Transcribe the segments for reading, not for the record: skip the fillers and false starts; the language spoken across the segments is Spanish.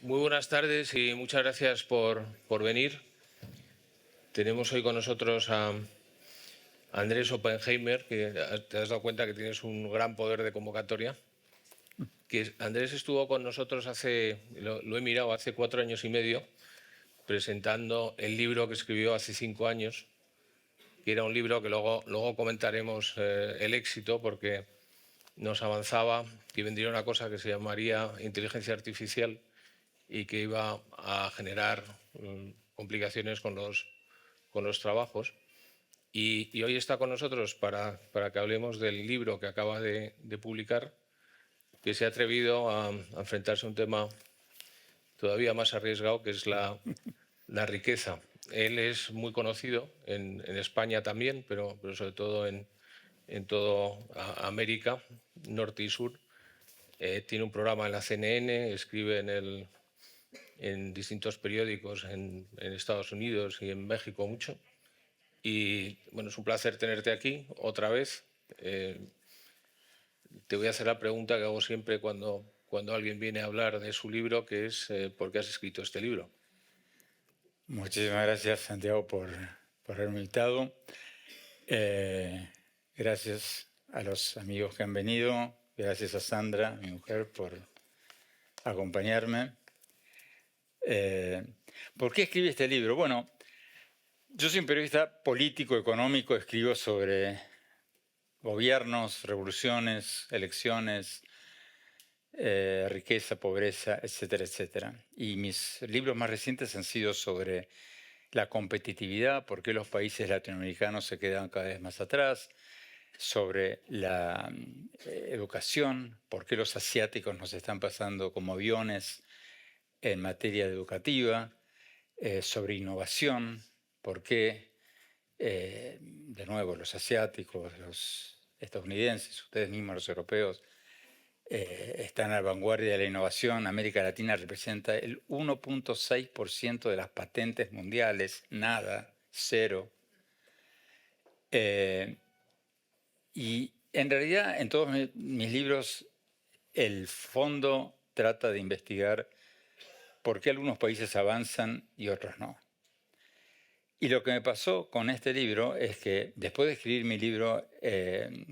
Muy buenas tardes y muchas gracias por venir. Tenemos hoy con nosotros a Andrés Oppenheimer, que te has dado cuenta que tienes un gran poder de convocatoria. Andrés estuvo con nosotros lo he mirado, hace 4 años y medio, presentando el libro que escribió hace 5 años, que era un libro que luego comentaremos el éxito, porque nos avanzaba que vendría una cosa que se llamaría inteligencia artificial y que iba a generar complicaciones con los trabajos. Y hoy está con nosotros para que hablemos del libro que acaba de publicar, que se ha atrevido a enfrentarse a un tema todavía más arriesgado, que es la riqueza. Él es muy conocido en España también, pero sobre todo en toda América, norte y sur. Tiene un programa en la CNN, escribe en distintos periódicos en Estados Unidos y en México mucho. Y bueno, es un placer tenerte aquí otra vez. Te voy a hacer la pregunta que hago siempre cuando alguien viene a hablar de su libro, que es ¿por qué has escrito este libro? Muchísimas gracias, Santiago, por haberme invitado. Gracias a los amigos que han venido. Gracias a Sandra, mi mujer, por acompañarme. ¿Por qué escribí este libro? Bueno, yo soy un periodista político, económico, escribo sobre gobiernos, revoluciones, elecciones, riqueza, pobreza, etcétera, etcétera. Y mis libros más recientes han sido sobre la competitividad, por qué los países latinoamericanos se quedan cada vez más atrás, sobre la educación, por qué los asiáticos nos están pasando como aviones en materia educativa, sobre innovación, por qué, de nuevo, los asiáticos, los estadounidenses, ustedes mismos los europeos, están a la vanguardia de la innovación. América Latina representa el 1.6% de las patentes mundiales, nada, cero. Y en realidad en todos mis libros el fondo trata de investigar por qué algunos países avanzan y otros no. Y lo que me pasó con este libro es que después de escribir mi libro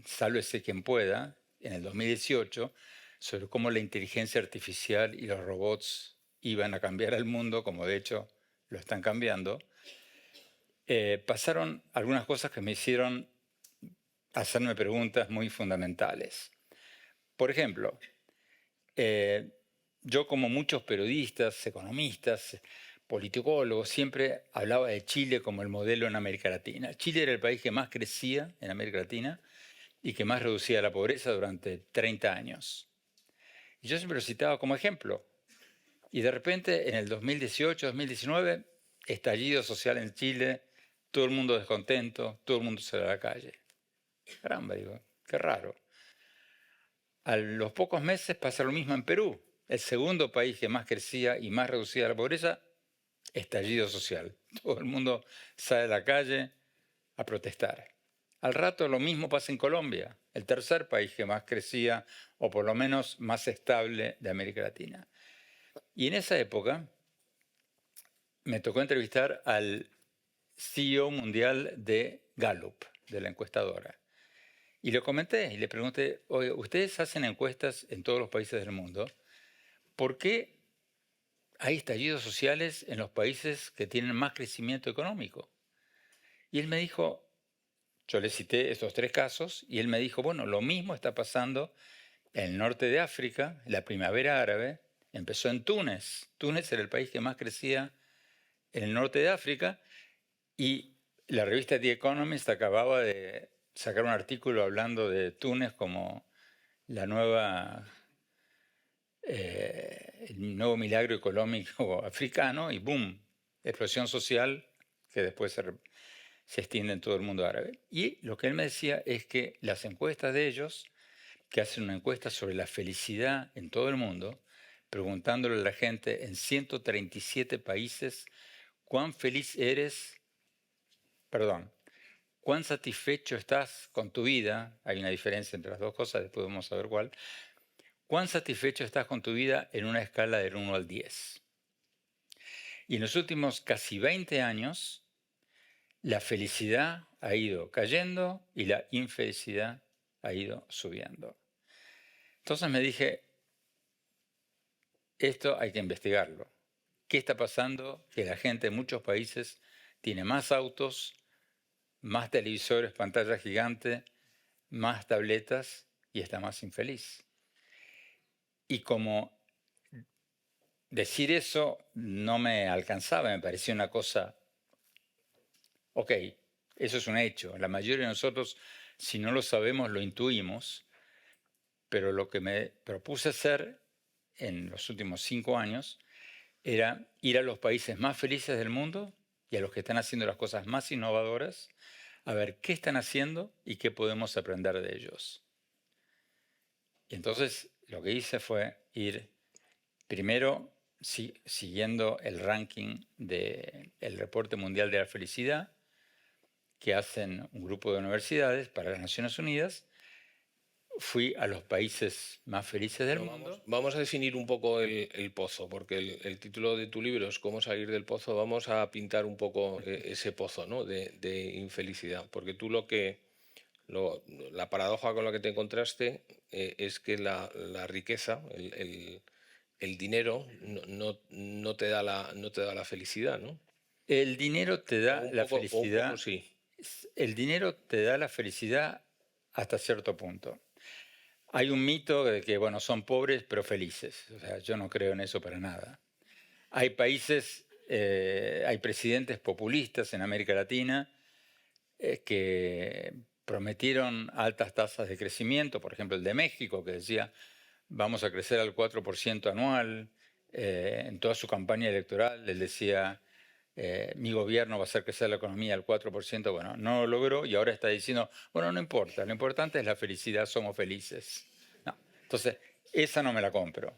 Sálvese quien pueda, en el 2018, sobre cómo la inteligencia artificial y los robots iban a cambiar el mundo, como de hecho lo están cambiando, pasaron algunas cosas que me hicieron hacerme preguntas muy fundamentales. Por ejemplo, yo, como muchos periodistas, economistas, politicólogos, siempre hablaba de Chile como el modelo en América Latina. Chile era el país que más crecía en América Latina y que más reducía la pobreza durante 30 años. Y yo siempre lo citaba como ejemplo. Y de repente, en el 2018, 2019, estallido social en Chile, todo el mundo descontento, todo el mundo sale a la calle. Caramba, digo, qué raro. A los pocos meses pasa lo mismo en Perú, el segundo país que más crecía y más reducía la pobreza, estallido social. Todo el mundo sale a la calle a protestar. Al rato lo mismo pasa en Colombia, el tercer país que más crecía, o por lo menos más estable de América Latina. Y en esa época me tocó entrevistar al CEO mundial de Gallup, de la encuestadora. Y le comenté y le pregunté, oye, ustedes hacen encuestas en todos los países del mundo, ¿por qué hay estallidos sociales en los países que tienen más crecimiento económico? Y él me dijo, yo le cité estos 3 casos, y él me dijo, bueno, lo mismo está pasando en el norte de África, la primavera árabe, empezó en Túnez. Túnez era el país que más crecía en el norte de África, y la revista The Economist acababa de sacar un artículo hablando de Túnez como la nueva, el nuevo milagro económico africano, y boom, explosión social que después se extiende en todo el mundo árabe. Y lo que él me decía es que las encuestas de ellos, que hacen una encuesta sobre la felicidad en todo el mundo, preguntándole a la gente en 137 países, ¿cuán feliz eres? Perdón, ¿cuán satisfecho estás con tu vida? Hay una diferencia entre las dos cosas, después vamos a ver cuál. ¿cuán satisfecho estás con tu vida en una escala del 1 al 10? Y en los últimos casi 20 años, la felicidad ha ido cayendo y la infelicidad ha ido subiendo. Entonces me dije, esto hay que investigarlo. ¿Qué está pasando? Que la gente en muchos países tiene más autos, más televisores, pantalla gigante, más tabletas y está más infeliz. Y como decir eso no me alcanzaba, me parecía una cosa, ok, eso es un hecho. La mayoría de nosotros, si no lo sabemos, lo intuimos, pero lo que me propuse hacer en los últimos 5 años era ir a los países más felices del mundo y a los que están haciendo las cosas más innovadoras, a ver qué están haciendo y qué podemos aprender de ellos. Y entonces lo que hice fue ir primero siguiendo el ranking del Reporte Mundial de la Felicidad que hacen un grupo de universidades para las Naciones Unidas. Fui a los países más felices del mundo. Vamos a definir un poco el pozo, porque el título de tu libro es Cómo salir del pozo. Vamos a pintar un poco ese pozo, ¿no? de infelicidad, porque tú la paradoja con la que te encontraste es que la riqueza, el dinero, no te da la felicidad, ¿no? El dinero te da la felicidad. Un poco sí. El dinero te da la felicidad hasta cierto punto. Hay un mito de que, bueno, son pobres pero felices. O sea, yo no creo en eso para nada. Hay países, hay presidentes populistas en América Latina que prometieron altas tasas de crecimiento, por ejemplo el de México, que decía vamos a crecer al 4% anual. En toda su campaña electoral él decía mi gobierno va a hacer crecer la economía al 4%. Bueno, no lo logró y ahora está diciendo, bueno, no importa, lo importante es la felicidad, somos felices. No. Entonces, esa no me la compro.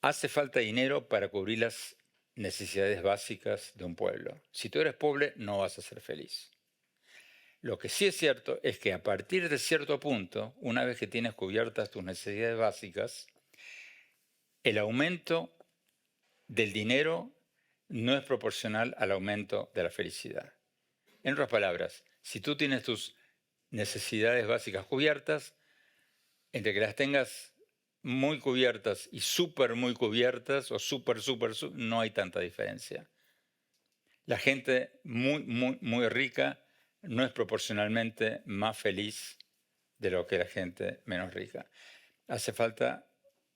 Hace falta dinero para cubrir las necesidades básicas de un pueblo. Si tú eres pobre, no vas a ser feliz. Lo que sí es cierto es que a partir de cierto punto, una vez que tienes cubiertas tus necesidades básicas, el aumento del dinero no es proporcional al aumento de la felicidad. En otras palabras, si tú tienes tus necesidades básicas cubiertas, entre que las tengas muy cubiertas y súper muy cubiertas o súper, no hay tanta diferencia. La gente muy rica no es proporcionalmente más feliz de lo que la gente menos rica. Hace falta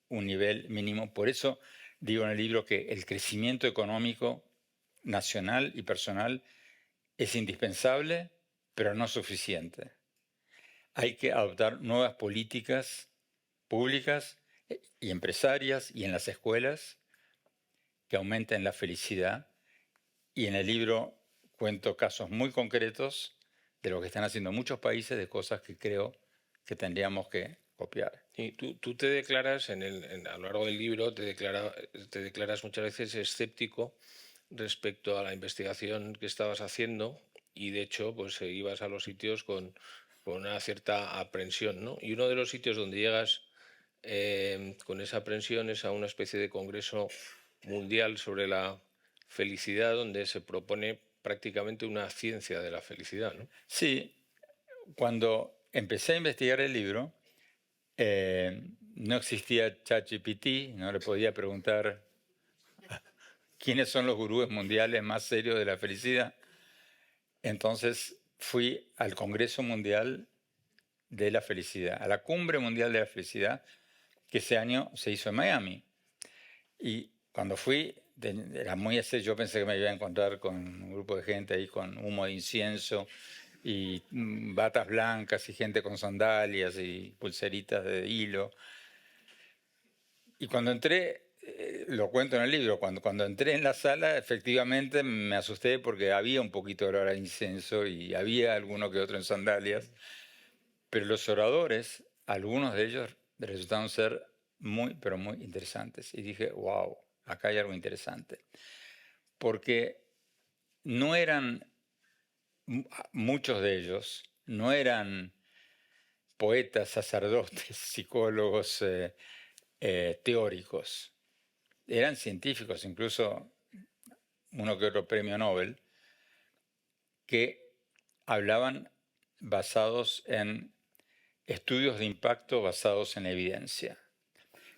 un nivel mínimo. Por eso digo en el libro que el crecimiento económico nacional y personal es indispensable, pero no suficiente. Hay que adoptar nuevas políticas públicas y empresarias y en las escuelas que aumenten la felicidad. Y en el libro cuento casos muy concretos de lo que están haciendo muchos países, de cosas que creo que tendríamos que copiar. Y tú te declaras, a lo largo del libro, te declaras muchas veces escéptico respecto a la investigación que estabas haciendo y de hecho pues ibas a los sitios con una cierta aprensión, ¿no? Y uno de los sitios donde llegas con esa aprensión es a una especie de congreso mundial sobre la felicidad donde se propone prácticamente una ciencia de la felicidad, ¿no? Sí, cuando empecé a investigar el libro, no existía ChatGPT, no le podía preguntar quiénes son los gurúes mundiales más serios de la felicidad. Entonces fui al Congreso Mundial de la Felicidad, a la Cumbre Mundial de la Felicidad, que ese año se hizo en Miami. Y cuando fui, era muy así, yo pensé que me iba a encontrar con un grupo de gente ahí con humo de incienso y batas blancas y gente con sandalias y pulseritas de hilo. Y cuando entré, lo cuento en el libro, cuando entré en la sala, efectivamente me asusté porque había un poquito de olor a incienso y había alguno que otro en sandalias, pero los oradores, algunos de ellos resultaron ser muy, pero muy interesantes. Y dije, wow, acá hay algo interesante. Porque no eran, muchos de ellos, no eran poetas, sacerdotes, psicólogos, teóricos. Eran científicos, incluso uno que otro premio Nobel, que hablaban basados en estudios de impacto basados en evidencia.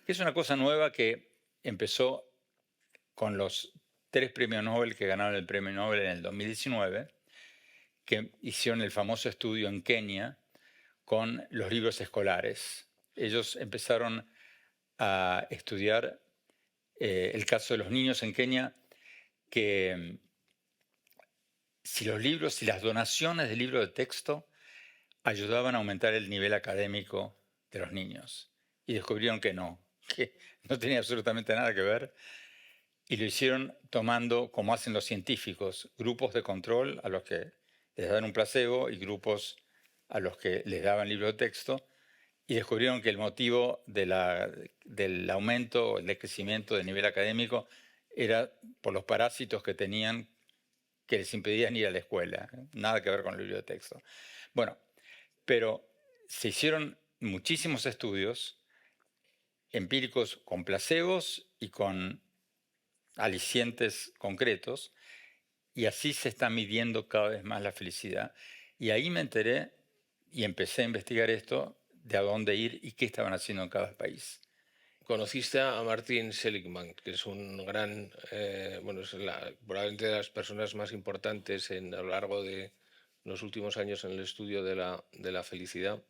Es una cosa nueva que empezó con los 3 premios Nobel que ganaron el premio Nobel en el 2019, que hicieron el famoso estudio en Kenia con los libros escolares. Ellos empezaron a estudiar el caso de los niños en Kenia, que si los libros, si las donaciones de libros de texto ayudaban a aumentar el nivel académico de los niños. Y descubrieron que no tenía absolutamente nada que ver. Y lo hicieron tomando, como hacen los científicos, grupos de control a los que les daban un placebo y grupos a los que les daban libros de texto. Y descubrieron que el motivo del aumento, del crecimiento del nivel académico era por los parásitos que tenían que les impedían ir a la escuela. Nada que ver con el libro de texto. Bueno, pero se hicieron muchísimos estudios empíricos con placebos y con alicientes concretos, y así se está midiendo cada vez más la felicidad. Y ahí me enteré y empecé a investigar esto, de a dónde ir y qué estaban haciendo en cada país. Conociste a Martin Seligman, que es un gran, bueno, es probablemente de las personas más importantes a lo largo de los últimos años en el estudio de la felicidad,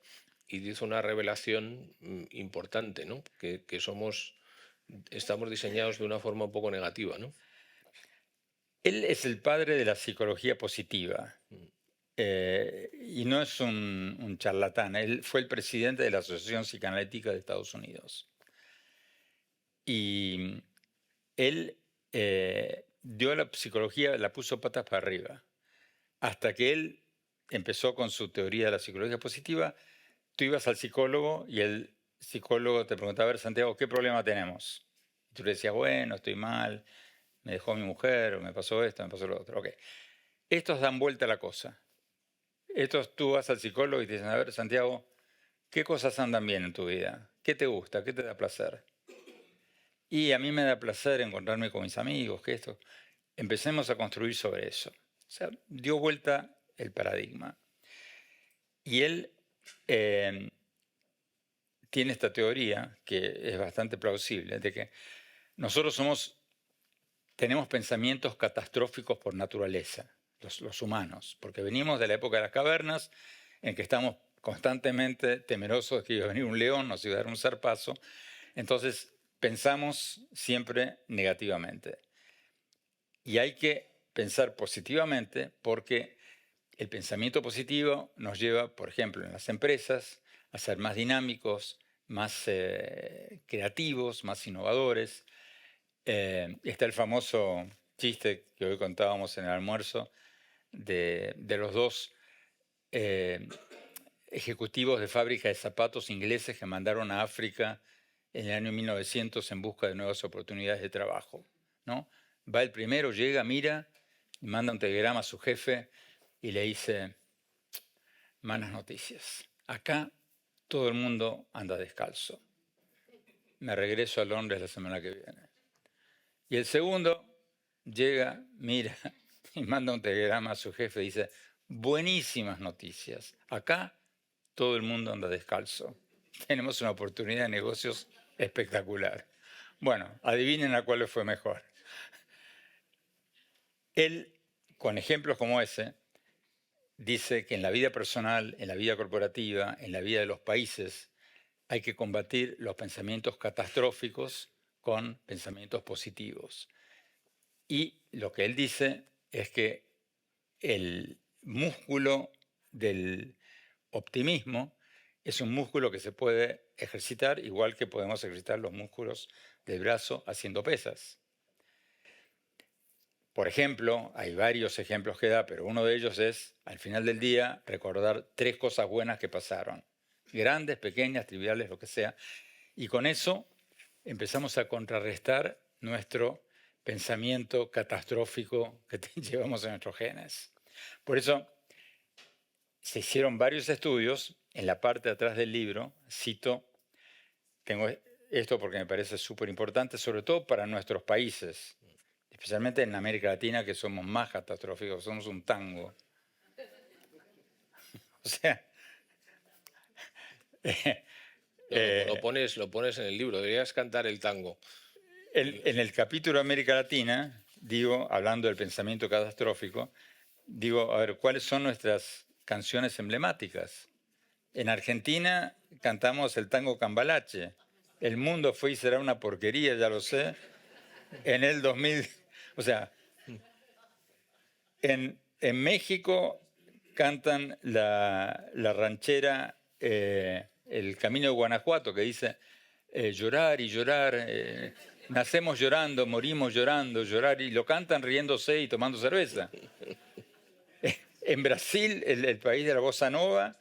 y hizo una revelación importante, ¿no? Que estamos diseñados de una forma un poco negativa, ¿no? Él es el padre de la psicología positiva. Y no es un charlatán. Él fue el presidente de la Asociación Psicoanalítica de Estados Unidos. Y él dio a la psicología, la puso patas para arriba. Hasta que él empezó con su teoría de la psicología positiva, tú ibas al psicólogo y el psicólogo te preguntaba: a ver, Santiago, ¿qué problema tenemos? Y tú le decías: bueno, estoy mal, me dejó mi mujer, o me pasó esto, me pasó lo otro. Ok. Estos dan vuelta a la cosa. Estos, tú vas al psicólogo y te dicen: a ver, Santiago, ¿qué cosas andan bien en tu vida? ¿Qué te gusta? ¿Qué te da placer? Y a mí me da placer encontrarme con mis amigos, que esto. Empecemos a construir sobre eso. O sea, dio vuelta el paradigma. Y él tiene esta teoría, que es bastante plausible, de que nosotros tenemos pensamientos catastróficos por naturaleza, los humanos, porque venimos de la época de las cavernas, en que estamos constantemente temerosos de que iba a venir un león, nos iba a dar un zarpazo. Entonces pensamos siempre negativamente. Y hay que pensar positivamente, porque el pensamiento positivo nos lleva, por ejemplo, en las empresas, a ser más dinámicos, más creativos, más innovadores. Está el famoso chiste que hoy contábamos en el almuerzo de los 2 ejecutivos de fábrica de zapatos ingleses que mandaron a África en el año 1900 en busca de nuevas oportunidades de trabajo, ¿no? Va el primero, llega, mira, y manda un telegrama a su jefe y le dice: malas noticias, acá todo el mundo anda descalzo. Me regreso a Londres la semana que viene. Y el segundo llega, mira, y manda un telegrama a su jefe y dice: buenísimas noticias, acá todo el mundo anda descalzo. Tenemos una oportunidad de negocios espectacular. Bueno, adivinen a cuál le fue mejor. Él, con ejemplos como ese, dice que en la vida personal, en la vida corporativa, en la vida de los países, hay que combatir los pensamientos catastróficos con pensamientos positivos. Y lo que él dice es que el músculo del optimismo es un músculo que se puede ejercitar igual que podemos ejercitar los músculos del brazo haciendo pesas. Por ejemplo, hay varios ejemplos que da, pero uno de ellos es, al final del día, recordar 3 cosas buenas que pasaron. Grandes, pequeñas, triviales, lo que sea. Y con eso empezamos a contrarrestar nuestro pensamiento catastrófico que llevamos en nuestros genes. Por eso se hicieron varios estudios en la parte de atrás del libro, cito, tengo esto porque me parece súper importante, sobre todo para nuestros países, especialmente en América Latina, que somos más catastróficos, somos un tango. O sea, Lo pones en el libro, deberías cantar el tango. en el capítulo de América Latina, digo, hablando del pensamiento catastrófico, digo, a ver, ¿cuáles son nuestras canciones emblemáticas? En Argentina cantamos el tango Cambalache. El mundo fue y será una porquería, ya lo sé. En el 2000, o sea, en México cantan la ranchera El Camino de Guanajuato, que dice llorar y llorar, nacemos llorando, morimos llorando, llorar, y lo cantan riéndose y tomando cerveza. En Brasil, el país de la bossa nova,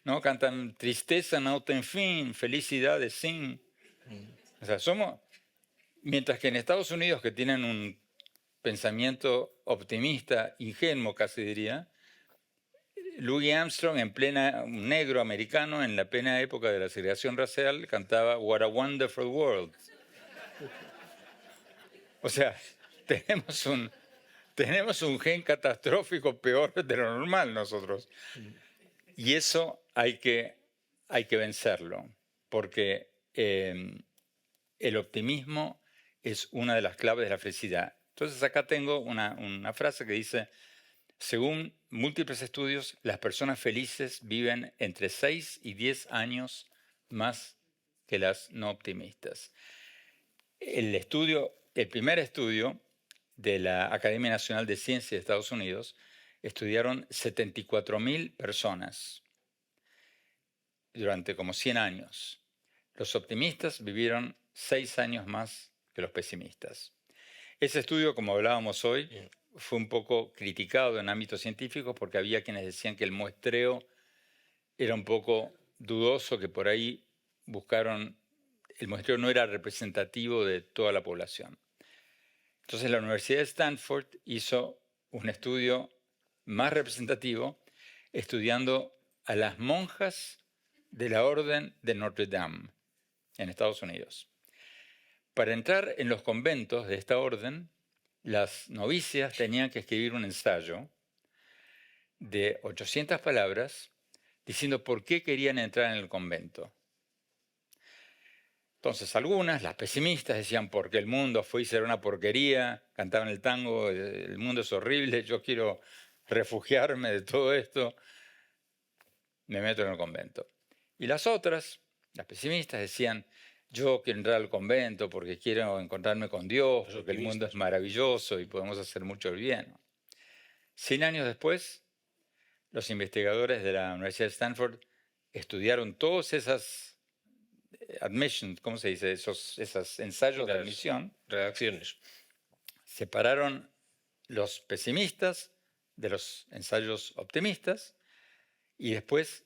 ¿no? Cantan tristeza no ten fin, felicidades sin. O sea, somos, mientras que en Estados Unidos, que tienen un pensamiento optimista, ingenuo casi diría, Louis Armstrong, un negro americano, en la plena época de la segregación racial, cantaba What a Wonderful World. O sea, tenemos un gen catastrófico peor de lo normal nosotros. Y eso hay que vencerlo, porque el optimismo es una de las claves de la felicidad. Entonces acá tengo una frase que dice, según múltiples estudios, las personas felices viven entre 6 y 10 años más que las no optimistas. El primer estudio de la Academia Nacional de Ciencias de Estados Unidos estudiaron 74.000 personas durante como 100 años. Los optimistas vivieron 6 años más que los pesimistas. Ese estudio, como hablábamos hoy, fue un poco criticado en ámbitos científicos porque había quienes decían que el muestreo era un poco dudoso, que por ahí el muestreo no era representativo de toda la población. Entonces la Universidad de Stanford hizo un estudio más representativo estudiando a las monjas de la Orden de Notre Dame en Estados Unidos. Para entrar en los conventos de esta orden, las novicias tenían que escribir un ensayo de 800 palabras diciendo por qué querían entrar en el convento. Entonces algunas, las pesimistas, decían porque el mundo fue y será una porquería, cantaban el tango, el mundo es horrible, yo quiero refugiarme de todo esto, me meto en el convento. Y las otras, las pesimistas, decían, yo quiero entrar al convento porque quiero encontrarme con Dios, porque el mundo es maravilloso y podemos hacer mucho el bien. 100 años después, los investigadores de la Universidad de Stanford estudiaron todas esas admissions, ¿cómo se dice? Esos ensayos de admisión. Redacciones. Separaron los pesimistas de los ensayos optimistas y después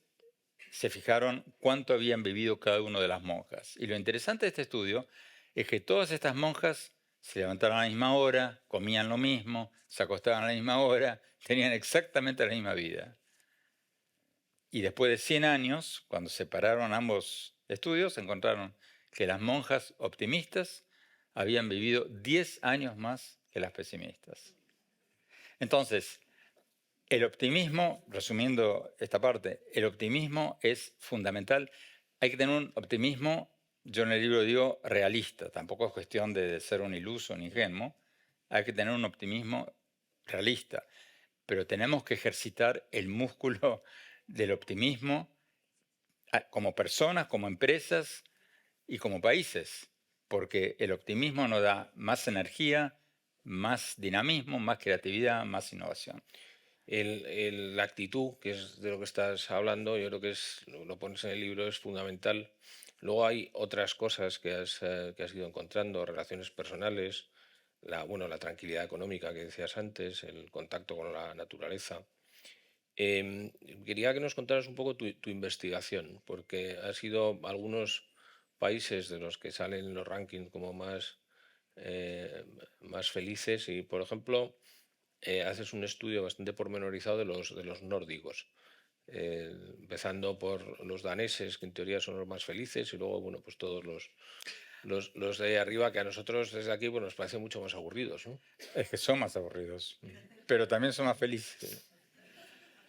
se fijaron cuánto habían vivido cada una de las monjas. Y lo interesante de este estudio es que todas estas monjas se levantaron a la misma hora, comían lo mismo, se acostaban a la misma hora, tenían exactamente la misma vida. Y después de 100 años, cuando separaron ambos estudios, encontraron que las monjas optimistas habían vivido 10 años más que las pesimistas. Entonces, el optimismo, resumiendo esta parte, el optimismo es fundamental. Hay que tener un optimismo, yo en el libro digo realista, tampoco es cuestión de ser un iluso, un ingenuo. Hay que tener un optimismo realista, pero tenemos que ejercitar el músculo del optimismo como personas, como empresas y como países, porque el optimismo nos da más energía, más dinamismo, más creatividad, más innovación. La actitud, que es de lo que estás hablando, yo creo que lo pones en el libro, es fundamental. Luego hay otras cosas que has ido encontrando, relaciones personales, la tranquilidad económica que decías antes, el contacto con la naturaleza. Quería que nos contaras un poco tu investigación, porque has ido a algunos países de los que salen en los rankings como más felices y, por ejemplo, haces un estudio bastante pormenorizado de los nórdicos. empezando por los daneses, que en teoría son los más felices, y luego, bueno, pues todos los de ahí arriba, que a nosotros desde aquí pues, nos parecen mucho más aburridos, ¿no? Es que son más aburridos, pero también son más felices.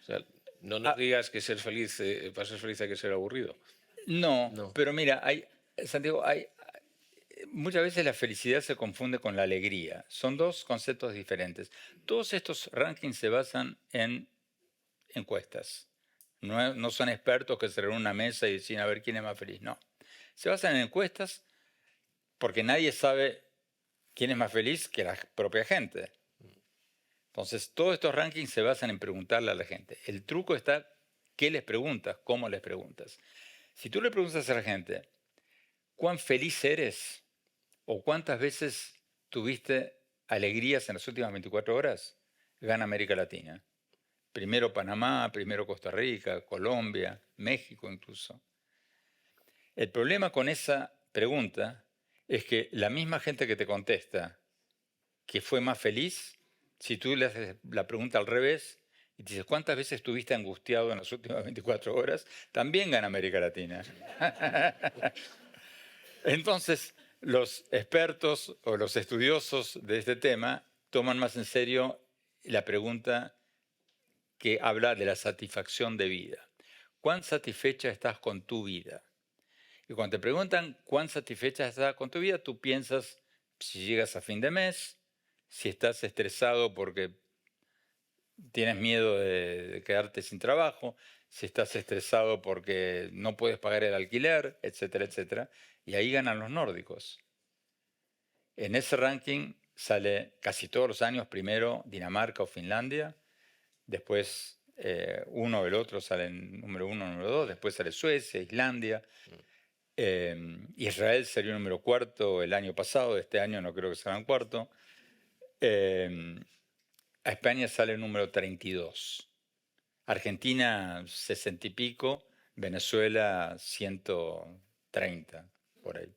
O sea, no nos digas que ser feliz, para ser feliz hay que ser aburrido. No, No. pero mira, Santiago, muchas veces la felicidad se confunde con la alegría. Son dos conceptos diferentes. Todos estos rankings se basan en encuestas. No son expertos que se reúnen en una mesa y deciden a ver quién es más feliz. No. Se basan en encuestas porque nadie sabe quién es más feliz que la propia gente. Entonces, todos estos rankings se basan en preguntarle a la gente. El truco está qué les preguntas, cómo les preguntas. Si tú le preguntas a la gente, ¿cuán feliz eres? ¿O cuántas veces tuviste alegrías en las últimas 24 horas? Gana América Latina. Primero Panamá, primero Costa Rica, Colombia, México incluso. El problema con esa pregunta es que la misma gente que te contesta que fue más feliz, si tú le haces la pregunta al revés y te dices cuántas veces estuviste angustiado en las últimas 24 horas, también gana América Latina. Entonces, los expertos o los estudiosos de este tema toman más en serio la pregunta que habla de la satisfacción de vida. ¿Cuán satisfecha estás con tu vida? Y cuando te preguntan cuán satisfecha estás con tu vida, tú piensas si llegas a fin de mes, si estás estresado porque tienes miedo de quedarte sin trabajo, si estás estresado porque no puedes pagar el alquiler, etcétera, etcétera. Y ahí ganan los nórdicos. En ese ranking sale casi todos los años primero Dinamarca o Finlandia, después uno o el otro salen número uno, número dos, después sale Suecia, Islandia. Israel salió número cuarto el año pasado, este año no creo que salgan cuarto. A España sale número 32. Argentina 60 y pico, Venezuela 130, por ahí.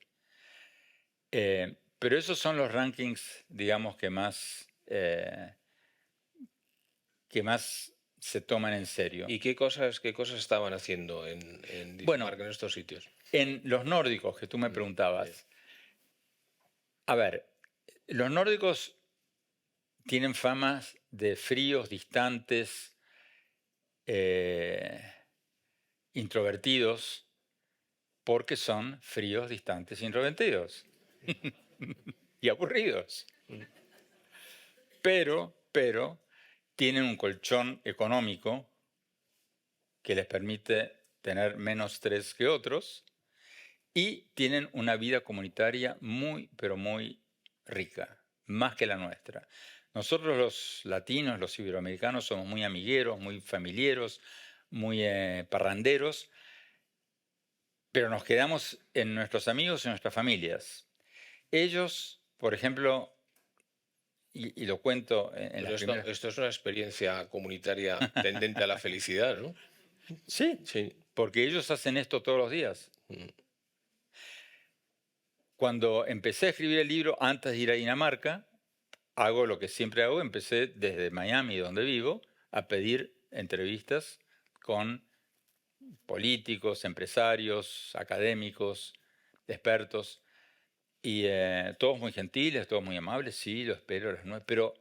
Pero esos son los rankings, digamos, que más se toman en serio. ¿Y qué cosas estaban haciendo en Dinamarca, en estos sitios? En los nórdicos, que tú me preguntabas. A ver, los nórdicos tienen famas de fríos, distantes, introvertidos, porque son fríos, distantes, introvertidos y aburridos. Pero tienen un colchón económico que les permite tener menos estrés que otros y tienen una vida comunitaria muy, pero muy rica, más que la nuestra. Nosotros los latinos, los iberoamericanos, somos muy amigueros, muy familiares, muy parranderos, pero nos quedamos en nuestros amigos y en nuestras familias. Ellos, por ejemplo, y lo cuento en las primeras... Esto es una experiencia comunitaria tendente a la felicidad, ¿no? Sí, porque ellos hacen esto todos los días. Cuando empecé a escribir el libro, antes de ir a Dinamarca, hago lo que siempre hago, empecé desde Miami, donde vivo, a pedir entrevistas con políticos, empresarios, académicos, expertos, y todos muy gentiles, todos muy amables, sí, lo espero a las 9, pero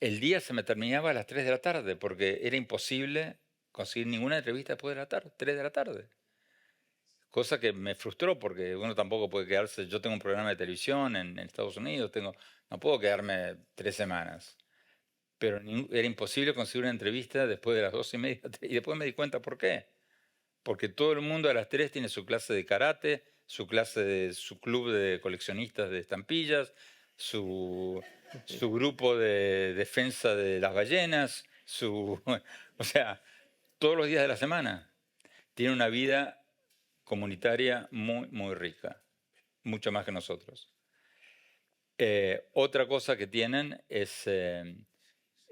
el día se me terminaba a las 3 de la tarde, porque era imposible conseguir ninguna entrevista después de la tarde, 3 de la tarde. Cosa que me frustró porque uno tampoco puede quedarse, yo tengo un programa de televisión en Estados Unidos, no puedo quedarme 3 semanas. Pero era imposible conseguir una entrevista después de las 2:30. Y después me di cuenta por qué. Porque todo el mundo a las 3 tiene su clase de karate, su club de coleccionistas de estampillas, su grupo de defensa de las ballenas, o sea, todos los días de la semana. Tiene una vida comunitaria muy, muy rica, mucho más que nosotros. Otra cosa que tienen es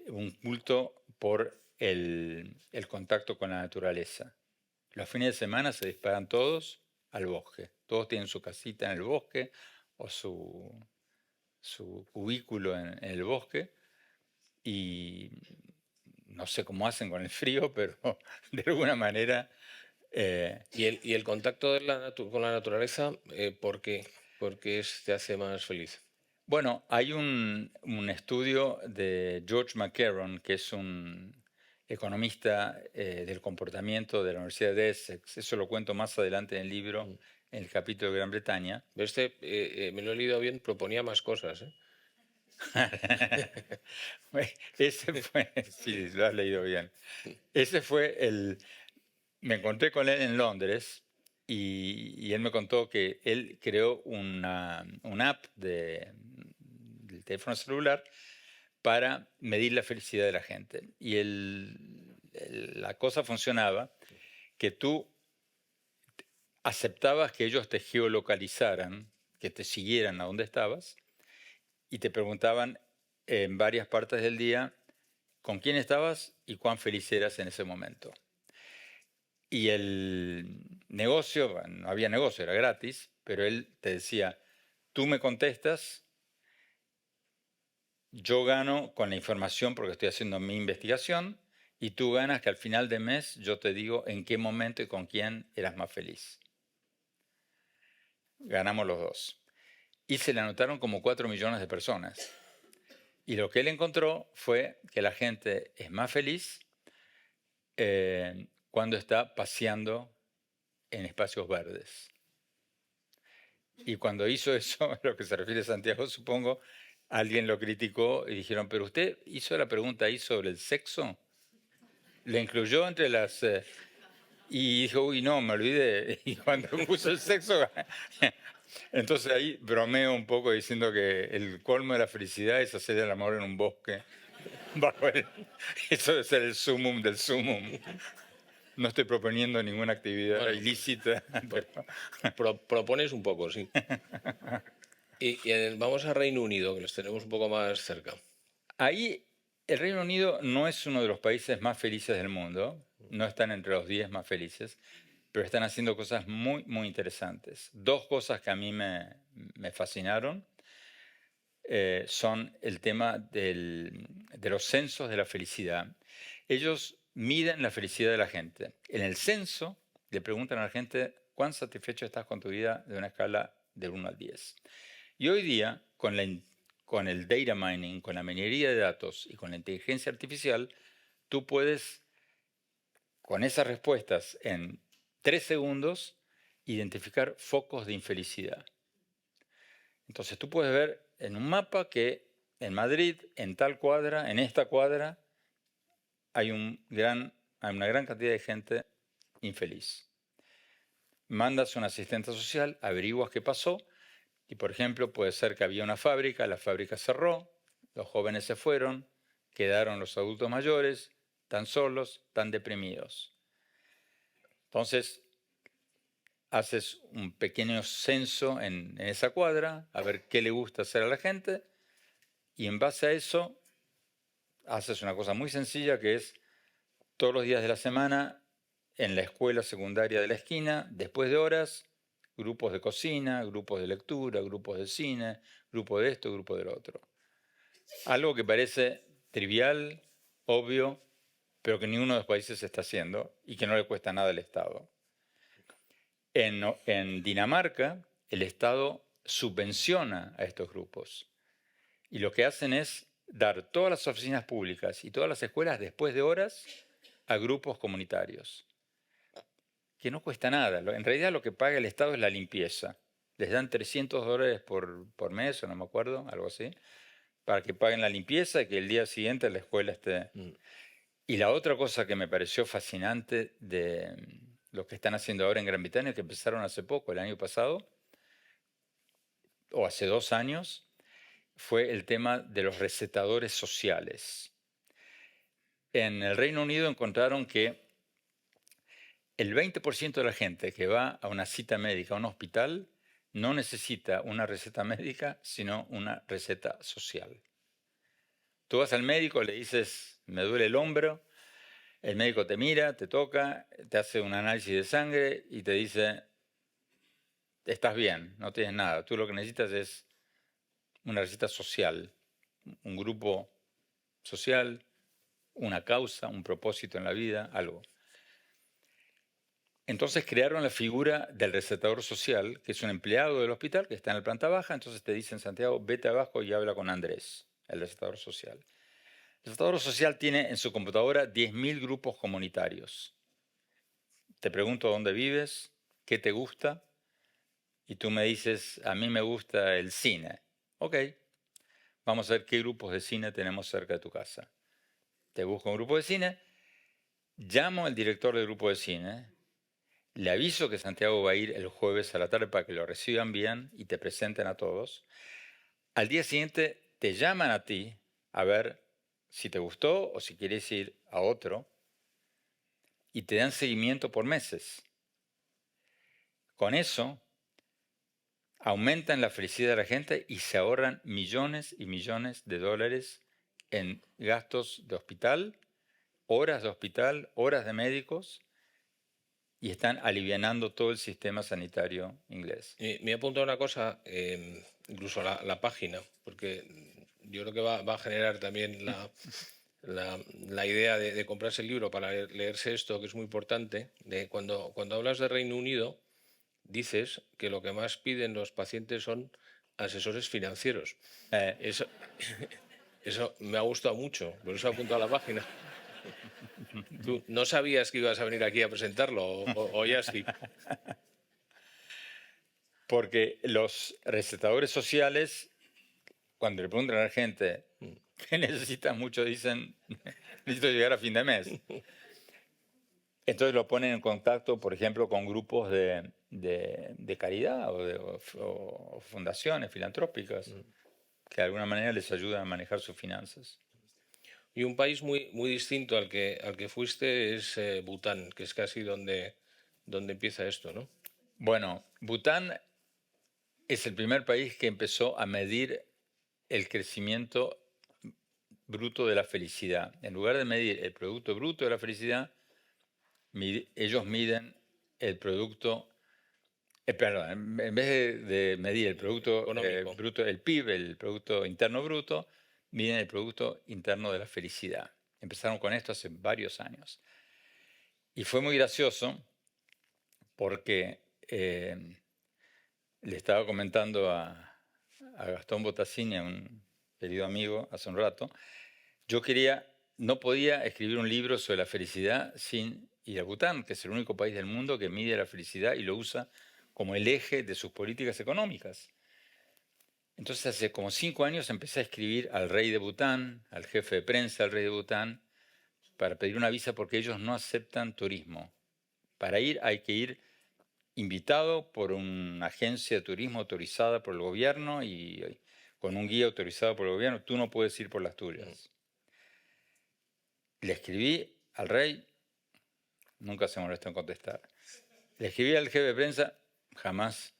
un culto por el contacto con la naturaleza. Los fines de semana se disparan todos al bosque. Todos tienen su casita en el bosque o su cubículo en el bosque y no sé cómo hacen con el frío, pero de alguna manera... ¿Y el contacto con la naturaleza, por qué? ¿Por qué te hace más feliz? Bueno, hay un estudio de George McCarron, que es un economista del comportamiento de la Universidad de Essex. Eso lo cuento más adelante en el libro, en el capítulo de Gran Bretaña. Me lo he leído bien, proponía más cosas, ¿eh? Ese fue, sí, lo has leído bien. Ese fue me encontré con él en Londres y él me contó que él creó una app del teléfono celular para medir la felicidad de la gente. Y la cosa funcionaba que tú aceptabas que ellos te geolocalizaran, que te siguieran a donde estabas y te preguntaban en varias partes del día con quién estabas y cuán feliz eras en ese momento. Y el negocio, bueno, no había negocio, era gratis, pero él te decía, tú me contestas, yo gano con la información porque estoy haciendo mi investigación y tú ganas que al final de mes yo te digo en qué momento y con quién eras más feliz. Ganamos los dos. Y se le anotaron como 4 millones de personas. Y lo que él encontró fue que la gente es más feliz cuando está paseando en espacios verdes. Y cuando hizo eso, a lo que se refiere Santiago, supongo, alguien lo criticó y dijeron, pero usted hizo la pregunta ahí sobre el sexo, le incluyó entre las... y dijo, uy, no, me olvidé. Y cuando puso el sexo, entonces ahí bromeo un poco diciendo que el colmo de la felicidad es hacer el amor en un bosque. Eso debe ser el sumum del sumum. No estoy proponiendo ninguna actividad Bueno, ilícita. propones un poco, sí. Vamos a Reino Unido, que los tenemos un poco más cerca. Ahí el Reino Unido no es uno de los países más felices del mundo, no están entre los 10 más felices, pero están haciendo cosas muy, muy interesantes. Dos cosas que a mí me fascinaron son el tema de los censos de la felicidad. Ellos miden la felicidad de la gente. En el censo le preguntan a la gente cuán satisfecho estás con tu vida de una escala del 1 al 10. Y hoy día, con el data mining, con la minería de datos y con la inteligencia artificial, tú puedes, con esas respuestas en 3 segundos, identificar focos de infelicidad. Entonces tú puedes ver en un mapa que en Madrid, en tal cuadra, en esta cuadra, hay una gran cantidad de gente infeliz. Mandas a un asistente social, averiguas qué pasó, y por ejemplo puede ser que había una fábrica, la fábrica cerró, los jóvenes se fueron, quedaron los adultos mayores, tan solos, tan deprimidos. Entonces, haces un pequeño censo en esa cuadra, a ver qué le gusta hacer a la gente, y en base a eso, haces una cosa muy sencilla que es todos los días de la semana, en la escuela secundaria de la esquina, después de horas, grupos de cocina, grupos de lectura, grupos de cine, grupo de esto, grupo del otro. Algo que parece trivial, obvio, pero que ninguno de los países está haciendo y que no le cuesta nada al Estado. En Dinamarca, el Estado subvenciona a estos grupos y lo que hacen es dar todas las oficinas públicas y todas las escuelas después de horas a grupos comunitarios, que no cuesta nada. En realidad lo que paga el Estado es la limpieza. Les dan $300 por mes, o no me acuerdo, algo así, para que paguen la limpieza y que el día siguiente la escuela esté... Y la otra cosa que me pareció fascinante de lo que están haciendo ahora en Gran Bretaña, que empezaron hace poco, el año pasado, o hace 2 años, fue el tema de los recetadores sociales. En el Reino Unido encontraron que el 20% de la gente que va a una cita médica a un hospital no necesita una receta médica, sino una receta social. Tú vas al médico, le dices, me duele el hombro, el médico te mira, te toca, te hace un análisis de sangre y te dice, estás bien, no tienes nada. Tú lo que necesitas es una receta social, un grupo social, una causa, un propósito en la vida, algo. Entonces crearon la figura del recetador social, que es un empleado del hospital que está en la planta baja. Entonces te dicen, Santiago, vete abajo y habla con Andrés, el recetador social. El recetador social tiene en su computadora 10.000 grupos comunitarios. Te pregunto dónde vives, qué te gusta, y tú me dices, a mí me gusta el cine. Ok, vamos a ver qué grupos de cine tenemos cerca de tu casa. Te busco un grupo de cine, llamo al director del grupo de cine, le aviso que Santiago va a ir el jueves a la tarde para que lo reciban bien y te presenten a todos. Al día siguiente te llaman a ti a ver si te gustó o si quieres ir a otro y te dan seguimiento por meses. Con eso aumentan la felicidad de la gente y se ahorran millones y millones de dólares en gastos de hospital, horas de médicos, y están alivianando todo el sistema sanitario inglés. Me he apuntado una cosa, incluso la página, porque yo creo que va a generar también la idea de comprarse el libro para leerse esto, que es muy importante. Cuando hablas de Reino Unido, dices que lo que más piden los pacientes son asesores financieros. Eh, Eso me ha gustado mucho, por eso he apuntado a la página. ¿Tú no sabías que ibas a venir aquí a presentarlo o ya sí? Porque los recetadores sociales, cuando le preguntan a la gente qué necesitan, muchos dicen, necesito llegar a fin de mes. Entonces lo ponen en contacto, por ejemplo, con grupos de caridad o fundaciones filantrópicas que de alguna manera les ayudan a manejar sus finanzas. Y un país muy distinto al que fuiste es Bután, que es casi donde empieza esto, ¿no? Bueno, Bután es el primer país que empezó a medir el crecimiento bruto de la felicidad. En lugar de medir el producto bruto de la felicidad, ellos miden el producto, perdón, en vez de medir el producto Económico. bruto, el PIB, el Producto Interno Bruto, miden el Producto Interno de la Felicidad. Empezaron con esto hace varios años. Y fue muy gracioso porque le estaba comentando a Gastón Bottazzini, a un querido amigo, hace un rato, no podía escribir un libro sobre la felicidad sin ir a Bután, que es el único país del mundo que mide la felicidad y lo usa como el eje de sus políticas económicas. Entonces hace como 5 años empecé a escribir al rey de Bután, al jefe de prensa del rey de Bután, para pedir una visa porque ellos no aceptan turismo. Para ir hay que ir invitado por una agencia de turismo autorizada por el gobierno y con un guía autorizado por el gobierno. Tú no puedes ir por las tuyas. Le escribí al rey, nunca se molestó en contestar. Le escribí al jefe de prensa, jamás.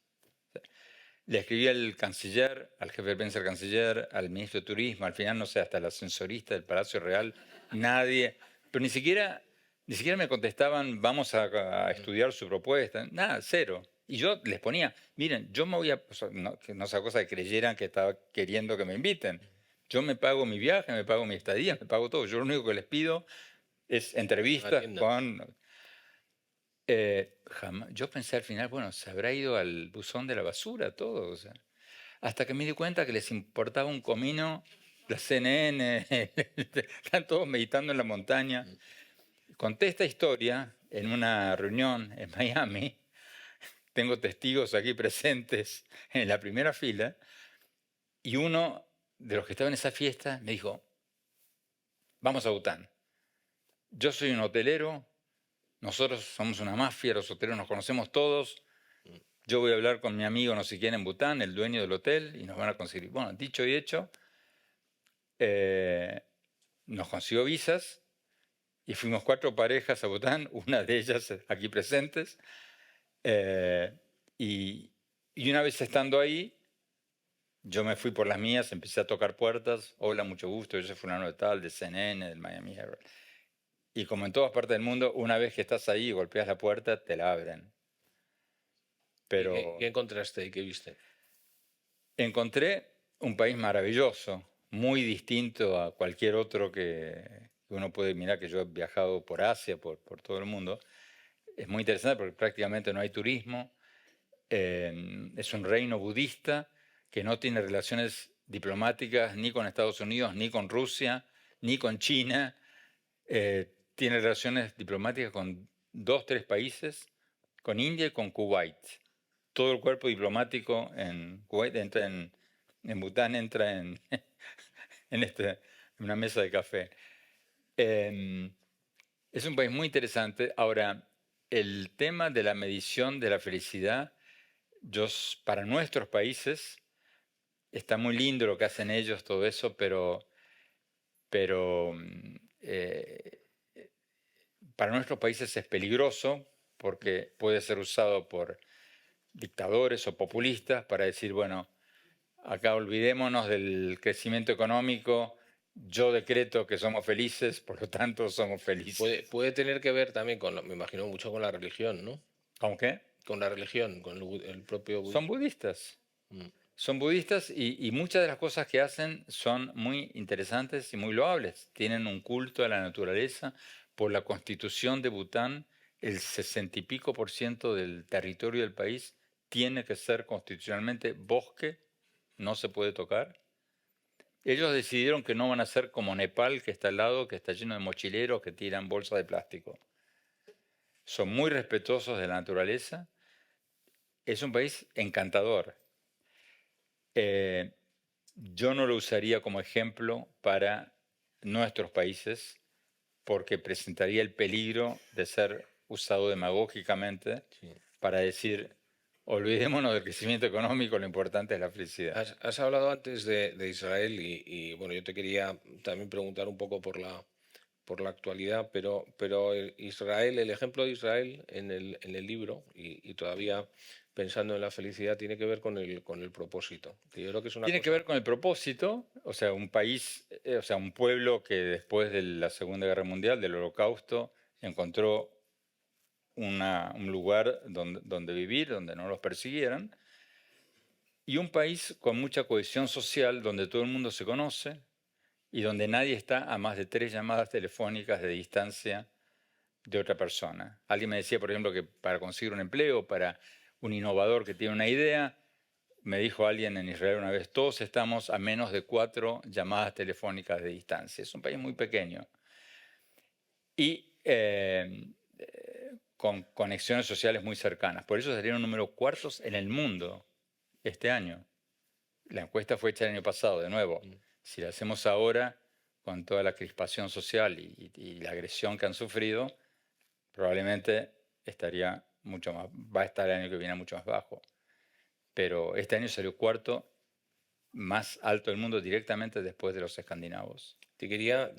Le escribí al canciller, al jefe de prensa del canciller, al ministro de Turismo, al final, no sé, hasta el ascensorista del Palacio Real, nadie. Pero ni siquiera me contestaban, vamos a estudiar su propuesta, nada, cero. Y yo les ponía, miren, yo me voy a, que no sea cosa que creyeran que estaba queriendo que me inviten. Yo me pago mi viaje, me pago mi estadía, me pago todo. Yo lo único que les pido es entrevistas con... yo pensé al final, bueno, se habrá ido al buzón de la basura todo. O sea, hasta que me di cuenta que les importaba un comino, la CNN, están todos meditando en la montaña. Conté esta historia en una reunión en Miami. Tengo testigos aquí presentes en la primera fila. Y uno de los que estaba en esa fiesta me dijo, vamos a Bután. Yo soy un hotelero, nosotros somos una mafia, los hoteleros nos conocemos todos. Yo voy a hablar con mi amigo no sé quién en Bután, el dueño del hotel, y nos van a conseguir. Bueno, dicho y hecho, nos consiguió visas y fuimos 4 parejas a Bután, una de ellas aquí presentes. Y una vez estando ahí, yo me fui por las mías, empecé a tocar puertas. Hola, mucho gusto, yo soy fulano de tal, de CNN, del Miami Herald. Y como en todas partes del mundo, una vez que estás ahí y golpeas la puerta, te la abren. Pero ¿Qué encontraste y qué viste? encontré un país maravilloso, muy distinto a cualquier otro que uno puede mirar que yo he viajado por Asia, por todo el mundo. Es muy interesante porque prácticamente no hay turismo. Es un reino budista que no tiene relaciones diplomáticas ni con Estados Unidos, ni con Rusia, ni con China. Tiene relaciones diplomáticas con 2, 3 países, con India y con Kuwait. Todo el cuerpo diplomático en Kuwait entra en Bután entra en una mesa de café. Es un país muy interesante. Ahora, el tema de la medición de la felicidad, para nuestros países, está muy lindo lo que hacen ellos, todo eso, pero para nuestros países es peligroso porque puede ser usado por dictadores o populistas para decir, bueno, acá olvidémonos del crecimiento económico, yo decreto que somos felices, por lo tanto somos felices. Puede tener que ver también me imagino, mucho con la religión, ¿no? ¿Con qué? Con la religión, con el propio Son budismo. budistas. Mm. Son budistas y muchas de las cosas que hacen son muy interesantes y muy loables. Tienen un culto a la naturaleza. Por la constitución de Bután, el 60 y pico por ciento del territorio del país tiene que ser constitucionalmente bosque, no se puede tocar. Ellos decidieron que no van a ser como Nepal, que está al lado, que está lleno de mochileros que tiran bolsas de plástico. Son muy respetuosos de la naturaleza. Es un país encantador. Yo no lo usaría como ejemplo para nuestros países porque presentaría el peligro de ser usado demagógicamente Sí. para decir, olvidémonos del crecimiento económico, lo importante es la felicidad. Has hablado antes de Israel bueno, yo te quería también preguntar un poco por la actualidad, pero Israel, el ejemplo de Israel en el libro y todavía pensando en la felicidad tiene que ver con el propósito, que yo creo que es una Tiene que cosa. ver con el propósito, o sea, un país, o sea, un pueblo que después de la Segunda Guerra Mundial, del Holocausto, encontró un lugar donde vivir, donde no los persiguieran, y un país con mucha cohesión social, donde todo el mundo se conoce y donde nadie está a más de 3 llamadas telefónicas de distancia de otra persona. Alguien me decía, por ejemplo, que para conseguir un empleo, para un innovador que tiene una idea, me dijo alguien en Israel una vez, todos estamos a menos de 4 llamadas telefónicas de distancia. Es un país muy pequeño. Y con conexiones sociales muy cercanas. Por eso salieron números cuartos en el mundo este año. La encuesta fue hecha el año pasado, de nuevo. Si la hacemos ahora, con toda la crispación social y la agresión que han sufrido, probablemente estaría mucho más, va a estar el año que viene mucho más bajo. Pero este año salió cuarto más alto del mundo directamente después de los escandinavos. Te quería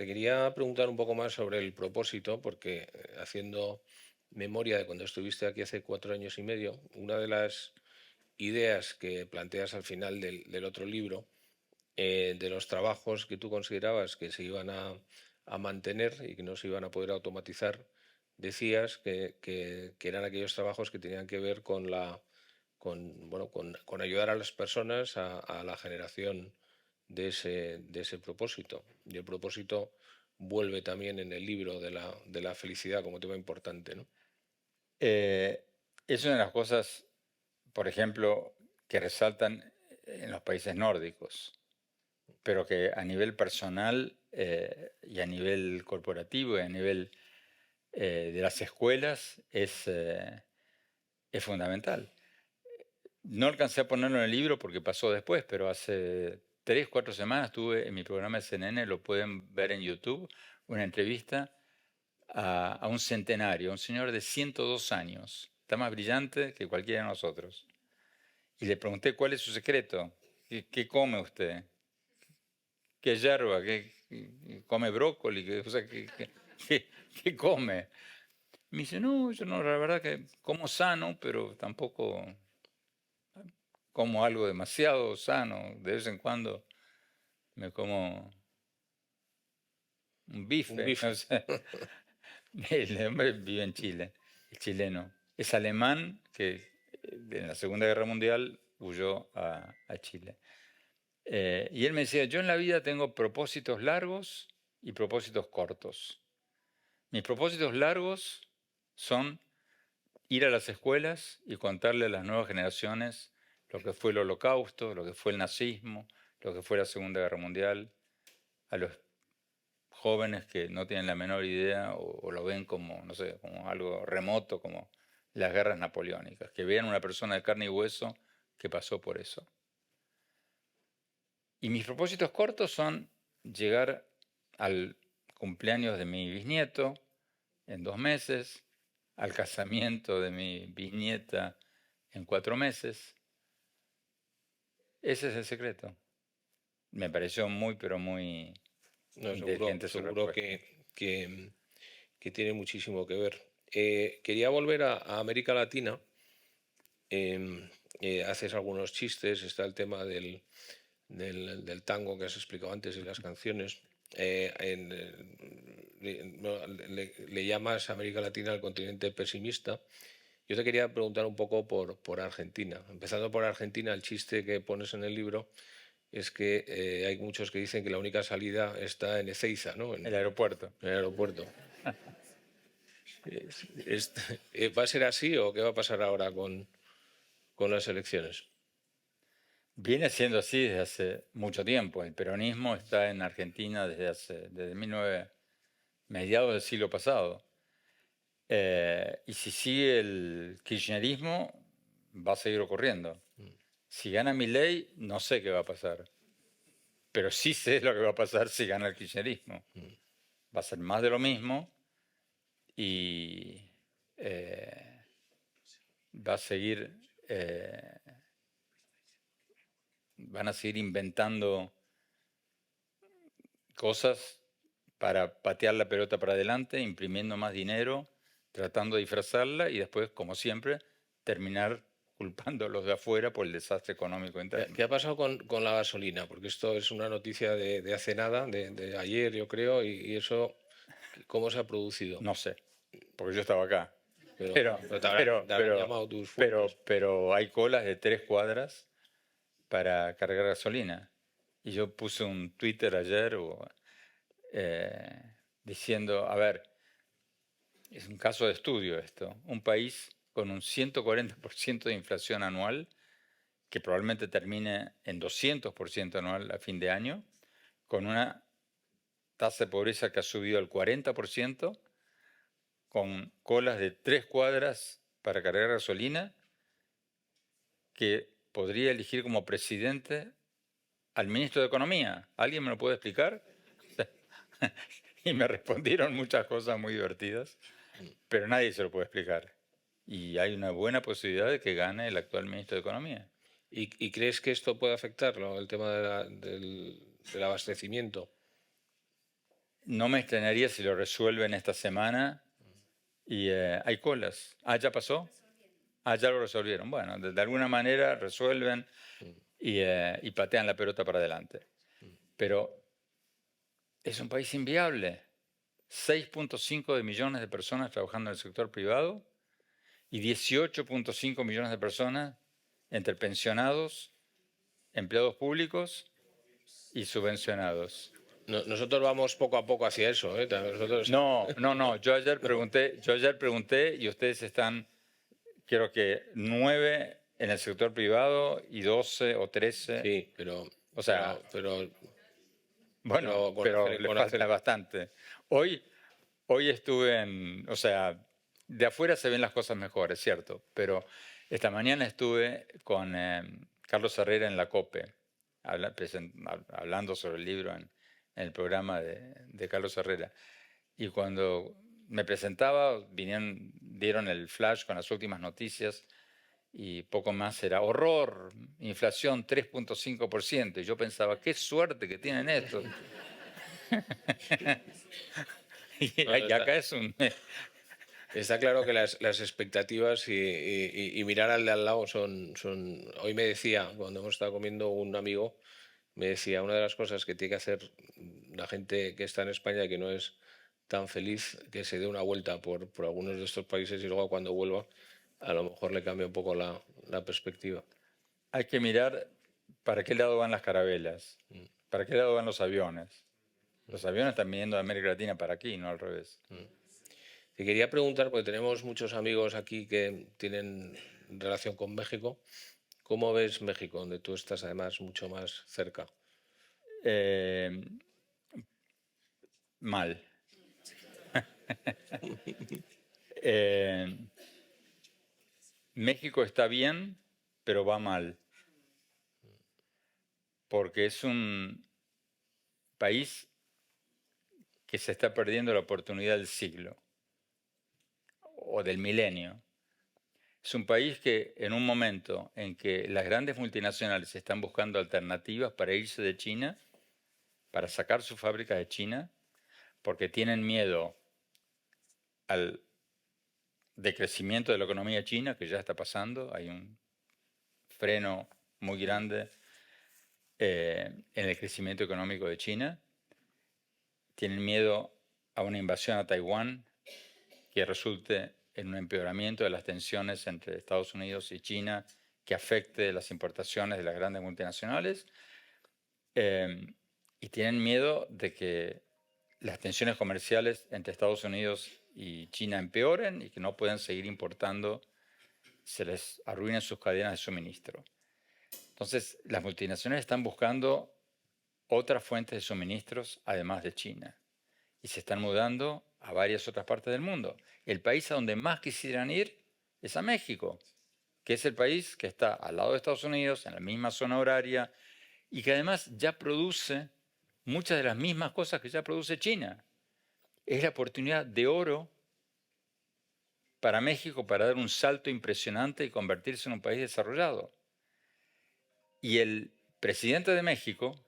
preguntar un poco más sobre el propósito, porque haciendo memoria de cuando estuviste aquí hace 4 años y medio, una de las ideas que planteas al final del otro libro, de los trabajos que tú considerabas que se iban a mantener y que no se iban a poder automatizar, decías que eran aquellos trabajos que tenían que ver bueno, con ayudar a las personas a la generación de ese propósito. Y el propósito vuelve también en el libro de la felicidad como tema importante, ¿no? Es una de las cosas, por ejemplo, que resaltan en los países nórdicos, pero que a nivel personal y a nivel corporativo y a nivel de las escuelas es fundamental. No alcancé a ponerlo en el libro porque pasó después, pero hace 3, 4 semanas tuve en mi programa de CNN, lo pueden ver en YouTube, una entrevista a un centenario, un señor de 102 años, está más brillante que cualquiera de nosotros. Y le pregunté cuál es su secreto, qué come usted, qué yerba, qué come brócoli, o sea, qué come. Me dice, no, yo no, la verdad que como sano, pero tampoco como algo demasiado sano. De vez en cuando me como un Un bife. O bife. sea, el hombre vive en Chile, es chileno. Es alemán que en la Segunda Guerra Mundial huyó a Chile. Y él me decía, yo en la vida tengo propósitos largos y propósitos cortos. Mis propósitos largos son ir a las escuelas y contarle a las nuevas generaciones lo que fue el Holocausto, lo que fue el nazismo, lo que fue la Segunda Guerra Mundial, a los jóvenes que no tienen la menor idea o lo ven como, no sé, como algo remoto, como las guerras napoleónicas, que vean una persona de carne y hueso que pasó por eso. Y mis propósitos cortos son llegar al cumpleaños de mi bisnieto en 2 meses, al casamiento de mi bisnieta en 4 meses. Ese es el secreto. Me pareció muy, pero muy No, inteligente su seguro respuesta. que tiene muchísimo que ver. Quería volver a América Latina. Haces algunos chistes, está el tema del tango que has explicado antes y las canciones. Le llamas a América Latina el continente pesimista. Yo te quería preguntar un poco por Argentina. Empezando por Argentina, el chiste que pones en el libro es que hay muchos que dicen que la única salida está en Ezeiza, ¿no? El aeropuerto. En el aeropuerto. ¿Va a ser así o qué va a pasar ahora con las elecciones? Viene siendo así desde hace mucho tiempo. El peronismo está en Argentina desde mediados del siglo pasado. Y si sigue el kirchnerismo, va a seguir ocurriendo. Si gana Milei, no sé qué va a pasar. Pero sí sé lo que va a pasar si gana el kirchnerismo. Va a ser más de lo mismo y va a seguir, van a seguir inventando cosas para patear la pelota para adelante, imprimiendo más dinero, tratando de disfrazarla y después, como siempre, terminar culpando a los de afuera por el desastre económico interno. ¿Qué ha pasado con la gasolina? Porque esto es una noticia de hace nada, de ayer, yo creo, y eso, ¿cómo se ha producido? No sé, porque yo estaba acá. Pero te habrán llamado tus fuentes. Pero hay colas de 3 cuadras para cargar gasolina. Y yo puse un Twitter ayer diciendo, a ver, es un caso de estudio esto, un país con un 140% de inflación anual, que probablemente termine en 200% anual a fin de año, con una tasa de pobreza que ha subido al 40%, con colas de 3 cuadras para cargar gasolina, que podría elegir como presidente al ministro de Economía. ¿Alguien me lo puede explicar? Y me respondieron muchas cosas muy divertidas, pero nadie se lo puede explicar. Y hay una buena posibilidad de que gane el actual ministro de Economía. ¿Y crees que esto puede afectarlo, el tema del abastecimiento? No me extrañaría si lo resuelven esta semana y hay colas. Ah, ¿ya pasó? Ah, ya lo resolvieron. Bueno, de alguna manera resuelven y patean la pelota para adelante. Pero es un país inviable. 6.5 millones de personas trabajando en el sector privado y 18.5 millones de personas entre pensionados, empleados públicos y subvencionados. Nosotros vamos poco a poco hacia eso, ¿eh? No. Yo ayer pregunté y ustedes están, creo que 9 en el sector privado y 12 o 13. Sí, pero... O sea, bueno, pero le falta bastante. Hoy estuve o sea, de afuera se ven las cosas mejores, cierto, pero esta mañana estuve con Carlos Herrera en la COPE, hablando sobre el libro en el programa de Carlos Herrera. Y cuando me presentaba, dieron el flash con las últimas noticias y poco más era horror, inflación 3.5%. Y yo pensaba, qué suerte que tienen estos. y acá es un... Está claro que las expectativas y mirar al de al lado son... Hoy me decía, cuando hemos estado comiendo, un amigo, me decía, una de las cosas que tiene que hacer la gente que está en España y que no es tan feliz, que se dé una vuelta por algunos de estos países y luego cuando vuelva a lo mejor le cambia un poco la perspectiva. Hay que mirar para qué lado van las carabelas, para qué lado van los aviones. Los aviones están viniendo de América Latina para aquí, no al revés. Te quería preguntar, porque tenemos muchos amigos aquí que tienen relación con México. ¿Cómo ves México, donde tú estás además mucho más cerca? Eh, mal. Eh, México está bien, pero va mal, porque es un país que se está perdiendo la oportunidad del siglo o del milenio. Es un país que en un momento en que las grandes multinacionales están buscando alternativas para irse de China, para sacar sus fábricas de China, porque tienen miedo al decrecimiento de la economía china, que ya está pasando, hay un freno muy grande en el crecimiento económico de China, tienen miedo a una invasión a Taiwán que resulte en un empeoramiento de las tensiones entre Estados Unidos y China que afecte las importaciones de las grandes multinacionales, y tienen miedo de que las tensiones comerciales entre Estados Unidos y China empeoren y que no puedan seguir importando, se les arruinen sus cadenas de suministro. Entonces, las multinacionales están buscando otras fuentes de suministros además de China y se están mudando a varias otras partes del mundo. El país a donde más quisieran ir es a México, que es el país que está al lado de Estados Unidos, en la misma zona horaria, y que además ya produce muchas de las mismas cosas que ya produce China. Es la oportunidad de oro para México para dar un salto impresionante y convertirse en un país desarrollado. Y el presidente de México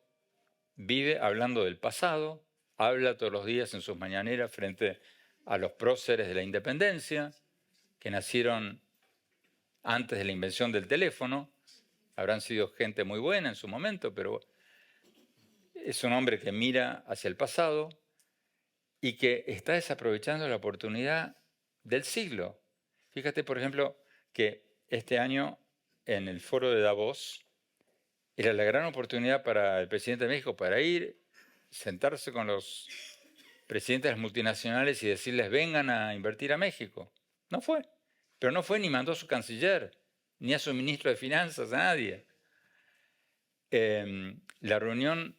vive hablando del pasado, habla todos los días en sus mañaneras frente a los próceres de la independencia, que nacieron antes de la invención del teléfono, habrán sido gente muy buena en su momento, pero es un hombre que mira hacia el pasado y que está desaprovechando la oportunidad del siglo. Fíjate, por ejemplo, que este año en el foro de Davos era la gran oportunidad para el presidente de México para ir, sentarse con los presidentes de las multinacionales y decirles vengan a invertir a México. No fue, pero no fue ni mandó a su canciller, ni a su ministro de Finanzas, a nadie. La reunión,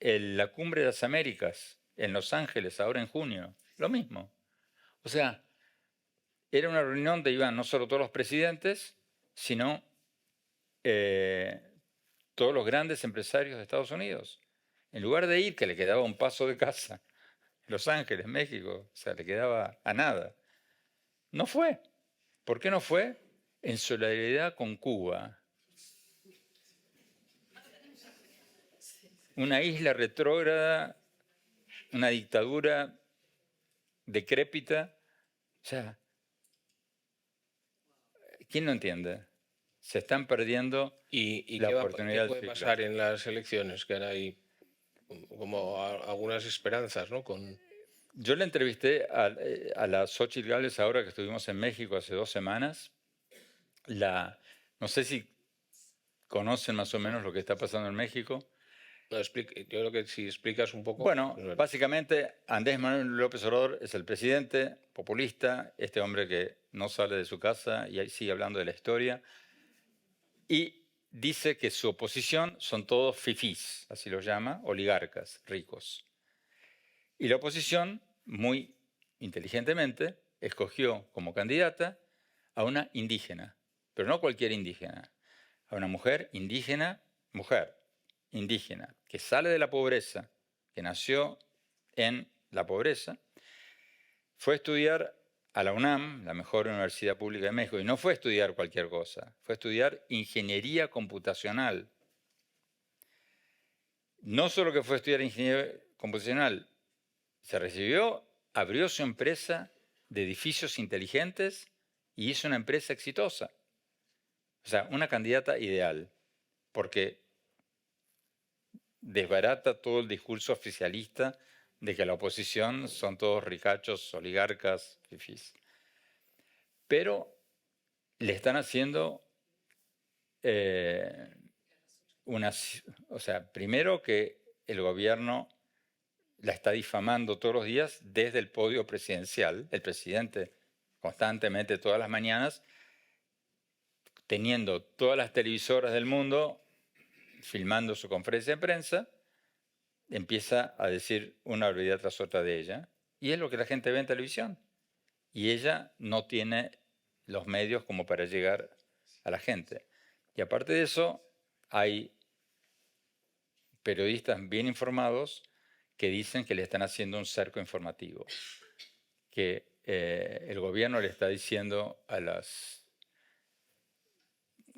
la Cumbre de las Américas en Los Ángeles, ahora en junio, lo mismo. O sea, era una reunión donde iban no solo todos los presidentes, sino todos los grandes empresarios de Estados Unidos. En lugar de ir, que le quedaba un paso de casa, Los Ángeles, México, o sea, le quedaba a nada. No fue. ¿Por qué no fue? En solidaridad con Cuba. Una isla retrógrada, una dictadura decrépita. O sea, ¿quién no entiende? Se están perdiendo ¿Y la qué oportunidad puede del siglo. pasar en las elecciones? Que ahora hay como algunas esperanzas, ¿no? Yo le entrevisté a la Xóchitl Gálvez ahora que estuvimos en México hace 2 semanas. No sé si conocen más o menos lo que está pasando en México. No, yo creo que si explicas un poco. Bueno, básicamente Andrés Manuel López Obrador es el presidente populista, este hombre que no sale de su casa y ahí sigue hablando de la historia, y dice que su oposición son todos fifís, así los llama, oligarcas, ricos. Y la oposición, muy inteligentemente, escogió como candidata a una indígena, pero no cualquier indígena, a una mujer indígena, que sale de la pobreza, que nació en la pobreza, fue a estudiar a la UNAM, la mejor universidad pública de México, y no fue a estudiar cualquier cosa, fue a estudiar ingeniería computacional. No solo que fue a estudiar ingeniería computacional, se recibió, abrió su empresa de edificios inteligentes y hizo una empresa exitosa. O sea, una candidata ideal, porque desbarata todo el discurso oficialista de que la oposición son todos ricachos, oligarcas, fifís. Pero le están haciendo o sea, primero que el gobierno la está difamando todos los días desde el podio presidencial, el presidente constantemente todas las mañanas, teniendo todas las televisoras del mundo filmando su conferencia de prensa, empieza a decir una barbaridad tras otra de ella. Y es lo que la gente ve en televisión. Y ella no tiene los medios como para llegar a la gente. Y aparte de eso, hay periodistas bien informados que dicen que le están haciendo un cerco informativo, que el gobierno le está diciendo a las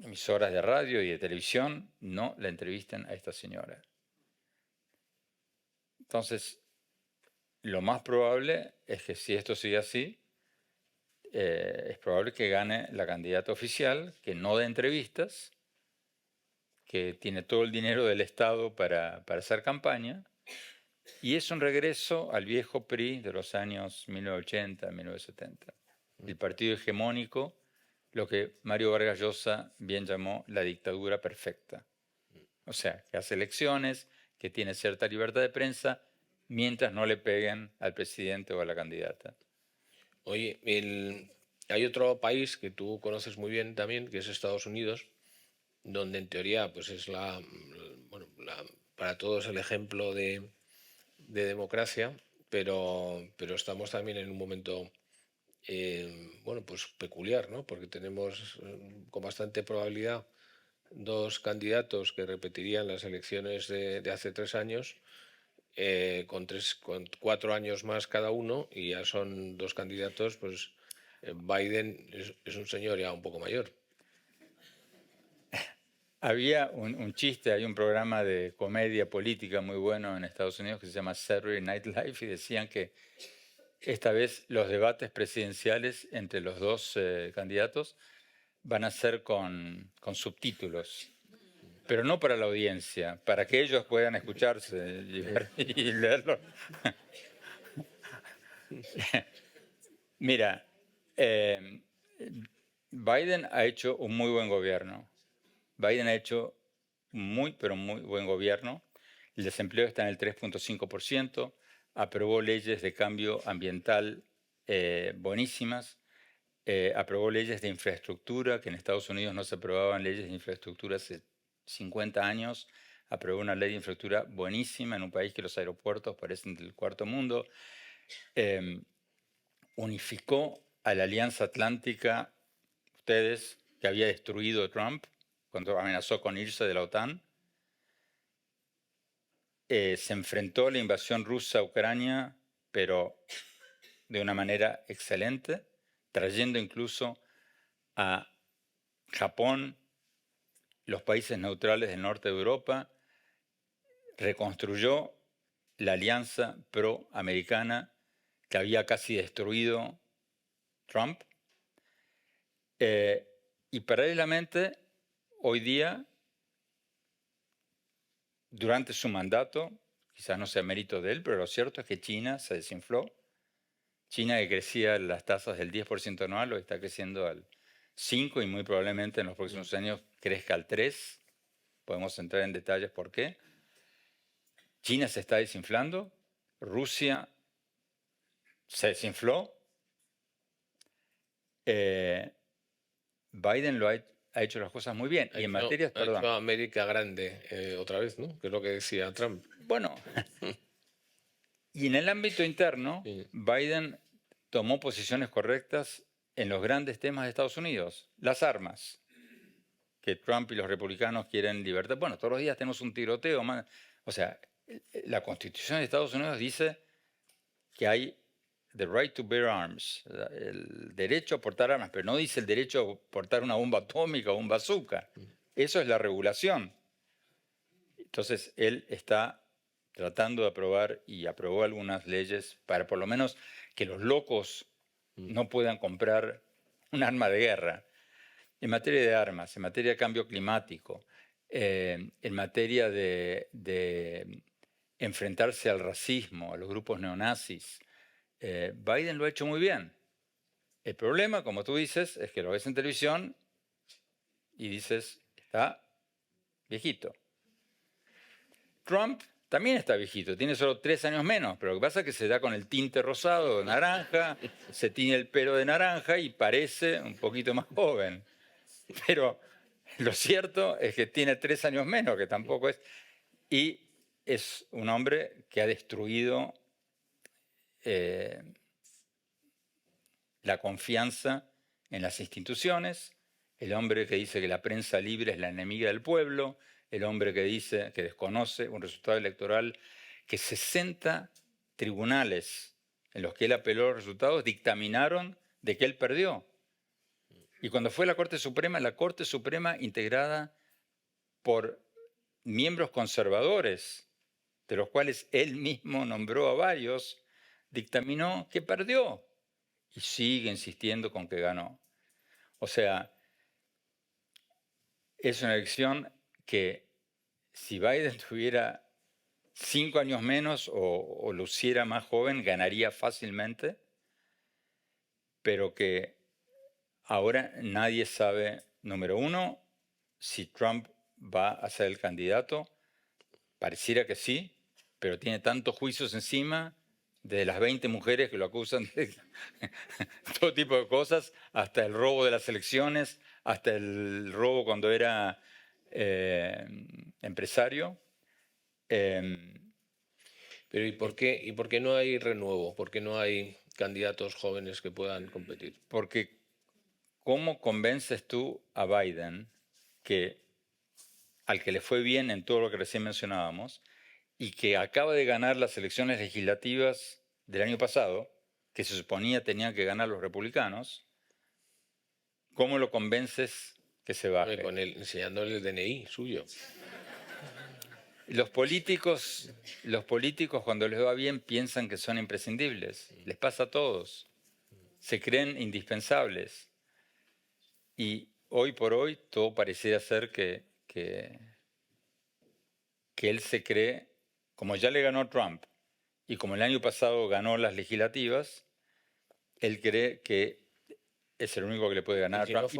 emisoras de radio y de televisión, no la entrevisten a esta señora. Entonces, lo más probable es que si esto sigue así, es probable que gane la candidata oficial, que no da entrevistas, que tiene todo el dinero del Estado para hacer campaña, y es un regreso al viejo PRI de los años 1980, 1970. El partido hegemónico, lo que Mario Vargas Llosa bien llamó la dictadura perfecta. O sea, que hace elecciones, que tiene cierta libertad de prensa, mientras no le peguen al presidente o a la candidata. Oye, hay otro país que tú conoces muy bien también, que es Estados Unidos, donde en teoría pues es para todos el ejemplo de democracia, pero estamos también en un momento pues peculiar, ¿no? Porque tenemos con bastante probabilidad dos candidatos que repetirían las elecciones de hace 3 años, con 4 años más cada uno, y ya son dos candidatos, pues Biden es un señor ya un poco mayor. Había un chiste, hay un programa de comedia política muy bueno en Estados Unidos que se llama Saturday Night Live, y decían que esta vez los debates presidenciales entre los dos candidatos van a ser con subtítulos, pero no para la audiencia, para que ellos puedan escucharse y leerlo. Mira, Biden ha hecho un muy buen gobierno. Biden ha hecho pero muy buen gobierno. El desempleo está en el 3.5%, aprobó leyes de cambio ambiental buenísimas, aprobó leyes de infraestructura, que en Estados Unidos no se aprobaban leyes de infraestructura hace 50 años, aprobó una ley de infraestructura buenísima en un país que los aeropuertos parecen del cuarto mundo, unificó a la Alianza Atlántica, ustedes, que había destruido Trump cuando amenazó con irse de la OTAN. Se enfrentó a la invasión rusa a Ucrania, pero de una manera excelente, trayendo incluso a Japón, los países neutrales del norte de Europa, reconstruyó la alianza pro-americana que había casi destruido Trump. Y paralelamente, hoy día, durante su mandato, quizás no sea mérito de él, pero lo cierto es que China se desinfló. China, que crecía las tasas del 10% anual, hoy está creciendo al 5% y muy probablemente en los próximos años crezca al 3%. Podemos entrar en detalles por qué. China se está desinflando, Rusia se desinfló. Biden ha hecho las cosas muy bien. Y en materia, Ha hecho América grande otra vez, ¿no? Que es lo que decía Trump. Bueno, y en el ámbito interno, Sí. Biden tomó posiciones correctas en los grandes temas de Estados Unidos. Las armas, que Trump y los republicanos quieren libertad. Bueno, todos los días tenemos un tiroteo. O sea, la Constitución de Estados Unidos dice que hay the right to bear arms, el derecho a portar armas, pero no dice el derecho a portar una bomba atómica o un bazooka. Eso es la regulación. Entonces, él está tratando de aprobar y aprobó algunas leyes para por lo menos que los locos no puedan comprar un arma de guerra. En materia de armas, en materia de cambio climático, en materia de enfrentarse al racismo, a los grupos neonazis, Biden lo ha hecho muy bien. El problema, como tú dices, es que lo ves en televisión y dices, está viejito. Trump también está viejito, tiene solo 3 años menos, pero lo que pasa es que se da con el tinte rosado, naranja, se tiñe el pelo de naranja y parece un poquito más joven. Pero lo cierto es que tiene 3 años menos, que tampoco es... Y es un hombre que ha destruido la confianza en las instituciones, el hombre que dice que la prensa libre es la enemiga del pueblo, el hombre que dice que desconoce un resultado electoral, que 60 tribunales en los que él apeló los resultados dictaminaron de que él perdió. Y cuando fue a la Corte Suprema integrada por miembros conservadores, de los cuales él mismo nombró a varios, dictaminó que perdió y sigue insistiendo con que ganó. O sea, es una elección que si Biden tuviera 5 años menos o luciera más joven, ganaría fácilmente, pero que ahora nadie sabe, número uno, si Trump va a ser el candidato. Pareciera que sí, pero tiene tantos juicios encima, de las 20 mujeres que lo acusan de todo tipo de cosas, hasta el robo de las elecciones, hasta el robo cuando era empresario. Pero ¿y por qué no hay renuevo? ¿Por qué no hay candidatos jóvenes que puedan competir? Porque ¿cómo convences tú a Biden, al que le fue bien en todo lo que recién mencionábamos, y que acaba de ganar las elecciones legislativas del año pasado, que se suponía tenían que ganar los republicanos? ¿Cómo lo convences que se baje? Con él, enseñándole el DNI suyo. Los políticos cuando les va bien piensan que son imprescindibles. Les pasa a todos. Se creen indispensables. Y hoy por hoy todo pareciera ser que él se cree, como ya le ganó Trump y como el año pasado ganó las legislativas, él cree que es el único que le puede ganar a Trump.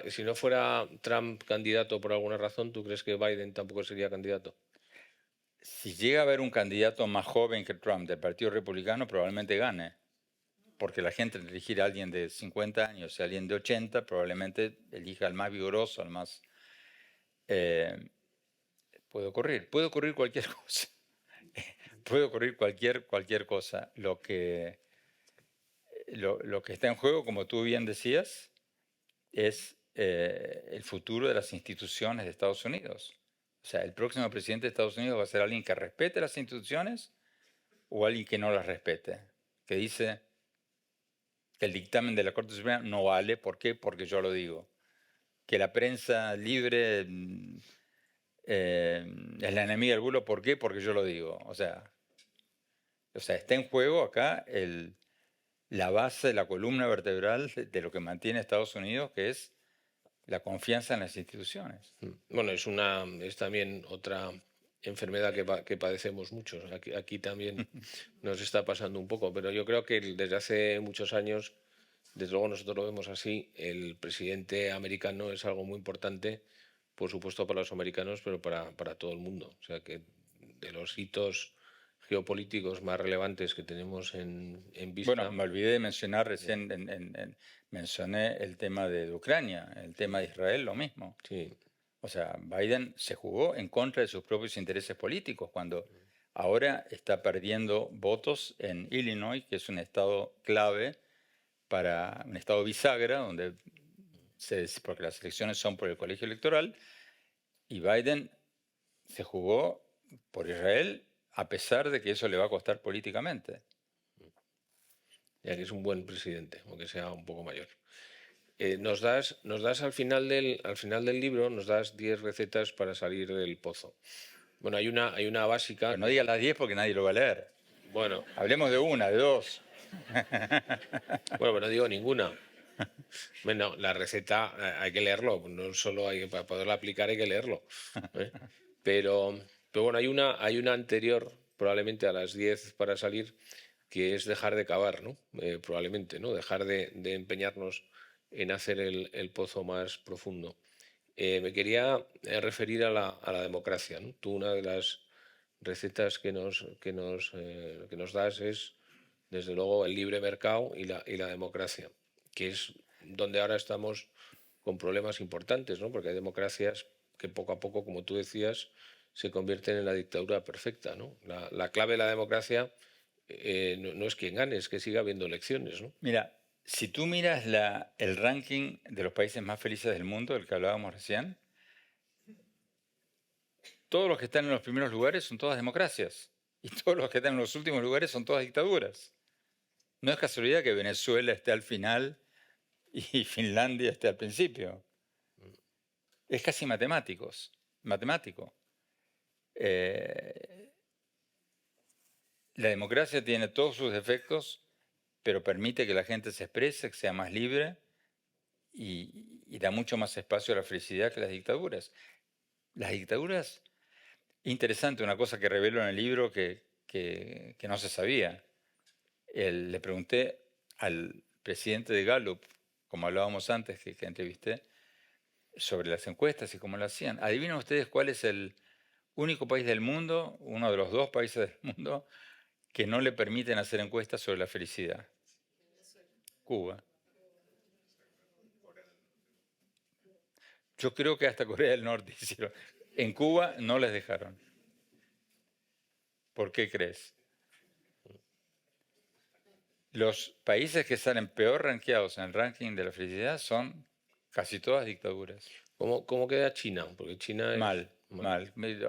Si no fuera Trump candidato por alguna razón, ¿tú crees que Biden tampoco sería candidato? Si llega a haber un candidato más joven que Trump del Partido Republicano, probablemente gane. Porque la gente al elegir a alguien de 50 años y a alguien de 80, probablemente elija al más vigoroso, al más... puede ocurrir cualquier cosa. Puede ocurrir cualquier cosa. Lo que está en juego, como tú bien decías, es el futuro de las instituciones de Estados Unidos. O sea, el próximo presidente de Estados Unidos va a ser alguien que respete las instituciones o alguien que no las respete, que dice que el dictamen de la Corte Suprema no vale. ¿Por qué? Porque yo lo digo. Que la prensa libre es la enemiga del pueblo. ¿Por qué? Porque yo lo digo. O sea, está en juego acá la base, la columna vertebral de lo que mantiene Estados Unidos, que es la confianza en las instituciones. Bueno, es también otra enfermedad que padecemos muchos. Aquí también nos está pasando un poco, pero yo creo que desde hace muchos años, desde luego nosotros lo vemos así, el presidente americano es algo muy importante, por supuesto para los americanos, pero para todo el mundo. O sea que de los hitos geopolíticos más relevantes que tenemos en vista... Bueno, me olvidé de mencionar recién, mencioné el tema de Ucrania, el tema de Israel, lo mismo. Sí. O sea, Biden se jugó en contra de sus propios intereses políticos cuando ahora está perdiendo votos en Illinois, que es un estado clave para un estado bisagra, donde porque las elecciones son por el colegio electoral, y Biden se jugó por Israel a pesar de que eso le va a costar políticamente. Ya que es un buen presidente, aunque sea un poco mayor. Nos das al final del libro, nos das 10 recetas para salir del pozo. Bueno, hay una básica. Pero no digas las 10 porque nadie lo va a leer. Bueno. Hablemos de una, de dos. Bueno, pero no digo ninguna. Bueno, la receta hay que leerlo, no solo para poderla aplicar hay que leerlo. Pero bueno, hay una anterior, probablemente a las 10 para salir, que es dejar de cavar, ¿no? Probablemente, ¿no? Dejar de empeñarnos en hacer el pozo más profundo. Me quería referir a la democracia, ¿no? Tú una de las recetas que nos das es, desde luego, el libre mercado y la democracia, que es donde ahora estamos con problemas importantes, ¿no? Porque hay democracias que poco a poco, como tú decías, se convierten en la dictadura perfecta, ¿no? La clave de la democracia no es quien gane, es que siga habiendo elecciones, ¿no? Mira, si tú miras el ranking de los países más felices del mundo, del que hablábamos recién, todos los que están en los primeros lugares son todas democracias y todos los que están en los últimos lugares son todas dictaduras. No es casualidad que Venezuela esté al final y Finlandia esté al principio. Es casi matemático. Eh, la democracia tiene todos sus defectos, pero permite que la gente se exprese, que sea más libre y da mucho más espacio a la felicidad que las dictaduras. Las dictaduras, interesante, una cosa que revelo en el libro que no se sabía. Le pregunté al presidente de Gallup, como hablábamos antes, que entrevisté, sobre las encuestas y cómo lo hacían. ¿Adivinen ustedes cuál es el único país del mundo, uno de los dos países del mundo, que no le permiten hacer encuestas sobre la felicidad? Cuba. Yo creo que hasta Corea del Norte hicieron. En Cuba no les dejaron. ¿Por qué crees? Los países que salen peor rankeados en el ranking de la felicidad son casi todas dictaduras. ¿Cómo queda China? Porque China es... Mal.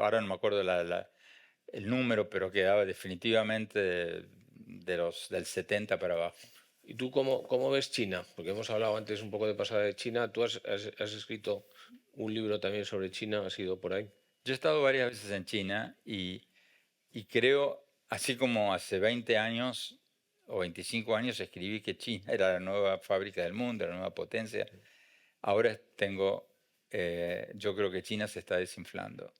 Ahora no me acuerdo el número, pero quedaba definitivamente del 70 para abajo. ¿Y tú cómo ves China? Porque hemos hablado antes un poco de pasada de China. Tú has escrito un libro también sobre China, has ido por ahí. Yo he estado varias veces en China y creo, así como hace 20 años o 25 años escribí que China era la nueva fábrica del mundo, la nueva potencia, ahora yo creo que China se está desinflando.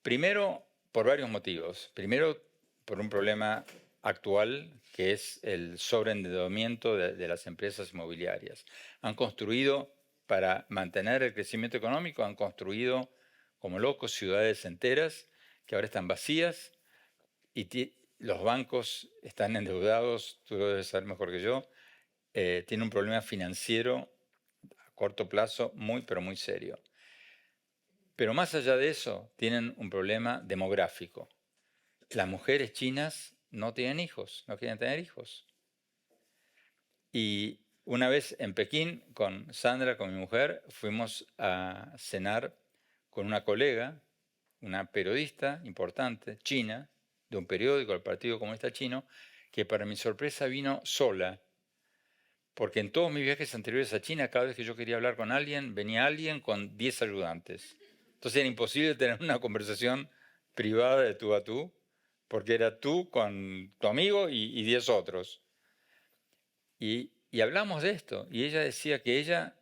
Primero, por varios motivos. Primero, por un problema actual, que es el sobreendeudamiento de las empresas inmobiliarias. Han construido, para mantener el crecimiento económico, han construido como locos ciudades enteras que ahora están vacías y los bancos están endeudados, tú lo debes saber mejor que yo, tienen un problema financiero a corto plazo muy, pero muy serio. Pero más allá de eso, tienen un problema demográfico. Las mujeres chinas no tienen hijos, no quieren tener hijos. Y una vez en Pekín, con Sandra, con mi mujer, fuimos a cenar con una colega, una periodista importante, china, de un periódico del Partido Comunista Chino, que para mi sorpresa vino sola. Porque en todos mis viajes anteriores a China, cada vez que yo quería hablar con alguien, venía alguien con 10 ayudantes. Entonces era imposible tener una conversación privada de tú a tú, porque era tú con tu amigo y 10 otros. Y hablamos de esto, y ella decía que ella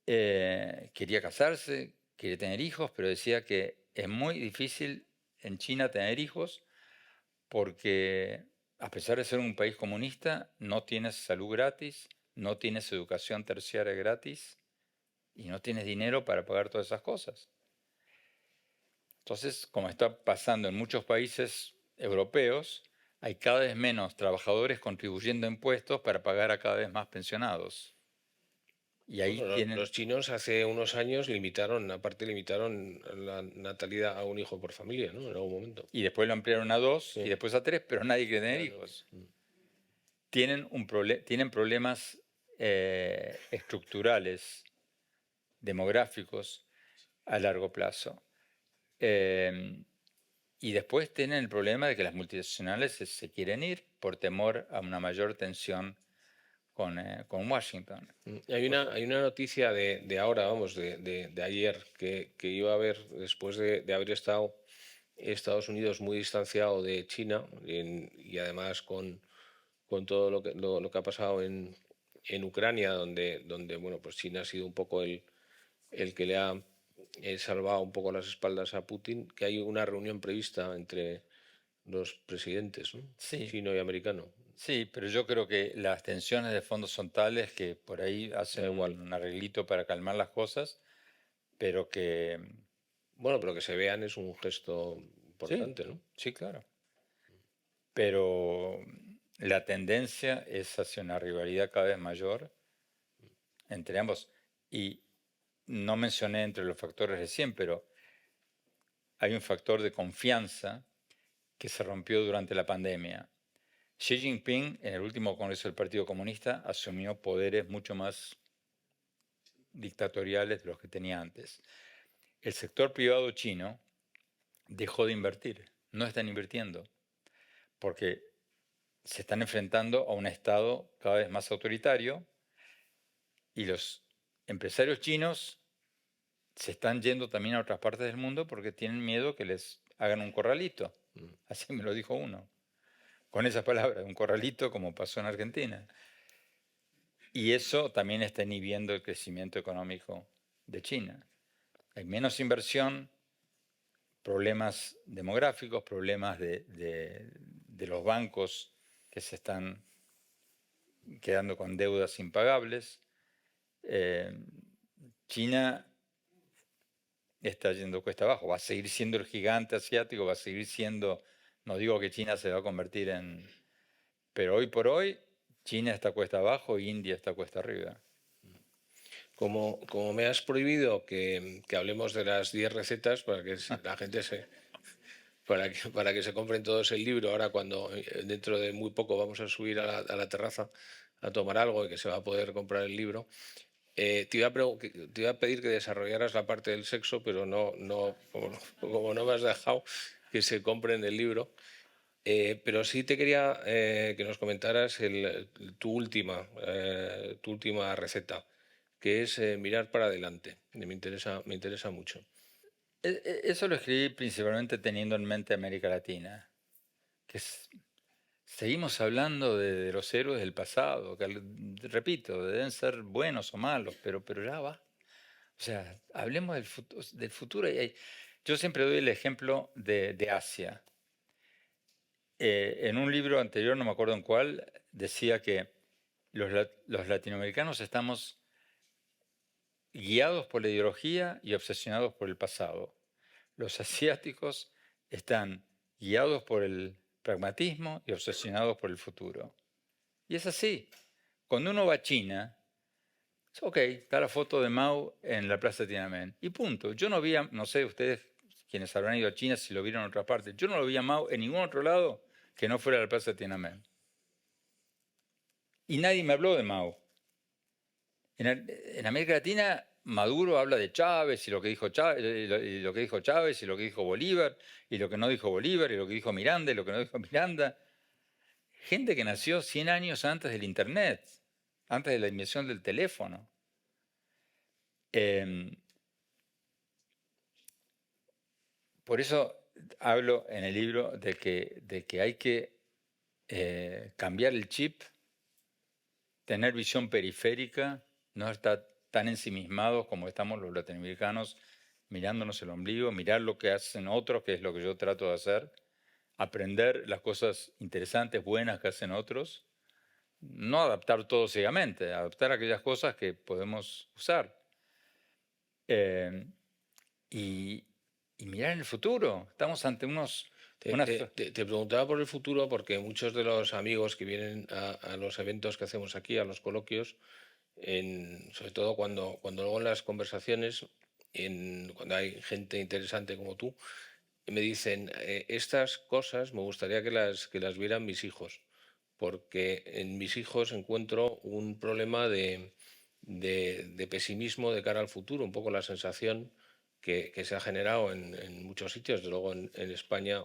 quería casarse, quería tener hijos, pero decía que es muy difícil en China tener hijos porque a pesar de ser un país comunista, no tienes salud gratis, no tienes educación terciaria gratis y no tienes dinero para pagar todas esas cosas. Entonces, como está pasando en muchos países europeos, hay cada vez menos trabajadores contribuyendo impuestos para pagar a cada vez más pensionados. Y ahí Bueno, los chinos hace unos años limitaron la natalidad a un hijo por familia, ¿no? En algún momento. Y después lo ampliaron a 2 Sí. y después a 3, pero nadie quiere tener Claro. hijos. Tienen problemas estructurales, demográficos a largo plazo. Y después tienen el problema de que las multinacionales se quieren ir por temor a una mayor tensión con Washington. Hay una noticia de ahora, vamos, de ayer, que iba a haber, después de haber estado Estados Unidos muy distanciado de China y además con todo lo que ha pasado en Ucrania, donde bueno, pues China ha sido un poco el que le ha salvado un poco las espaldas a Putin, que hay una reunión prevista entre los presidentes, ¿no? Sí. Chino y americano. Sí, pero yo creo que las tensiones de fondo son tales que por ahí hacen un arreglito para calmar las cosas, pero que Bueno, pero que se vean es un gesto importante, ¿no? Sí, claro. Pero la tendencia es hacia una rivalidad cada vez mayor entre ambos. Y no mencioné entre los factores recién, pero hay un factor de confianza que se rompió durante la pandemia. Xi Jinping, en el último Congreso del Partido Comunista, asumió poderes mucho más dictatoriales de los que tenía antes. El sector privado chino dejó de invertir, no están invirtiendo, porque se están enfrentando a un Estado cada vez más autoritario y los empresarios chinos se están yendo también a otras partes del mundo porque tienen miedo que les hagan un corralito. Así me lo dijo uno, con esas palabras, un corralito como pasó en Argentina. Y eso también está inhibiendo el crecimiento económico de China. Hay menos inversión, problemas demográficos, problemas de los bancos que se están quedando con deudas impagables. China está yendo cuesta abajo, va a seguir siendo el gigante asiático, va a seguir siendo, no digo que China se va a convertir en, pero hoy por hoy China está cuesta abajo y India está cuesta arriba. Como me has prohibido que hablemos de las 10 recetas para que la gente para que se compren todos el libro, ahora cuando dentro de muy poco vamos a subir a la terraza a tomar algo y que se va a poder comprar el libro, te iba a pedir que desarrollaras la parte del sexo, pero como no me has dejado que se compren el libro. Pero sí te quería que nos comentaras tu última receta, que es mirar para adelante. Me interesa mucho. Eso lo escribí principalmente teniendo en mente América Latina, que seguimos hablando de los héroes del pasado, que repito, deben ser buenos o malos, pero ya va. O sea, hablemos del futuro. Yo siempre doy el ejemplo de Asia. En un libro anterior, no me acuerdo en cuál, decía que los latinoamericanos estamos guiados por la ideología y obsesionados por el pasado. Los asiáticos están guiados por el pragmatismo y obsesionados por el futuro. Y es así. Cuando uno va a China, ok, está la foto de Mao en la Plaza de Tiananmen. Y punto. Yo no vi, no sé ustedes quienes habrán ido a China si lo vieron en otra parte, yo no lo vi a Mao en ningún otro lado que no fuera la Plaza de Tiananmen. Y nadie me habló de Mao. En América Latina, Maduro habla de Chávez y lo que dijo Chávez, y lo que dijo Chávez y lo que dijo Bolívar, y lo que no dijo Bolívar, y lo que dijo Miranda, y lo que no dijo Miranda. Gente que nació 100 años antes del Internet, antes de la invención del teléfono. Por eso hablo en el libro de que hay que cambiar el chip, tener visión periférica, no estar tan ensimismados como estamos los latinoamericanos, mirándonos el ombligo, mirar lo que hacen otros, que es lo que yo trato de hacer, aprender las cosas interesantes, buenas que hacen otros, no adaptar todo ciegamente, adaptar aquellas cosas que podemos usar. Y mirar en el futuro, estamos ante Te preguntaba por el futuro porque muchos de los amigos que vienen a los eventos que hacemos aquí, a los coloquios, sobre todo cuando luego en las conversaciones, cuando hay gente interesante como tú, me dicen, estas cosas me gustaría que las vieran mis hijos, porque en mis hijos encuentro un problema de pesimismo de cara al futuro, un poco la sensación que se ha generado en muchos sitios, desde luego en España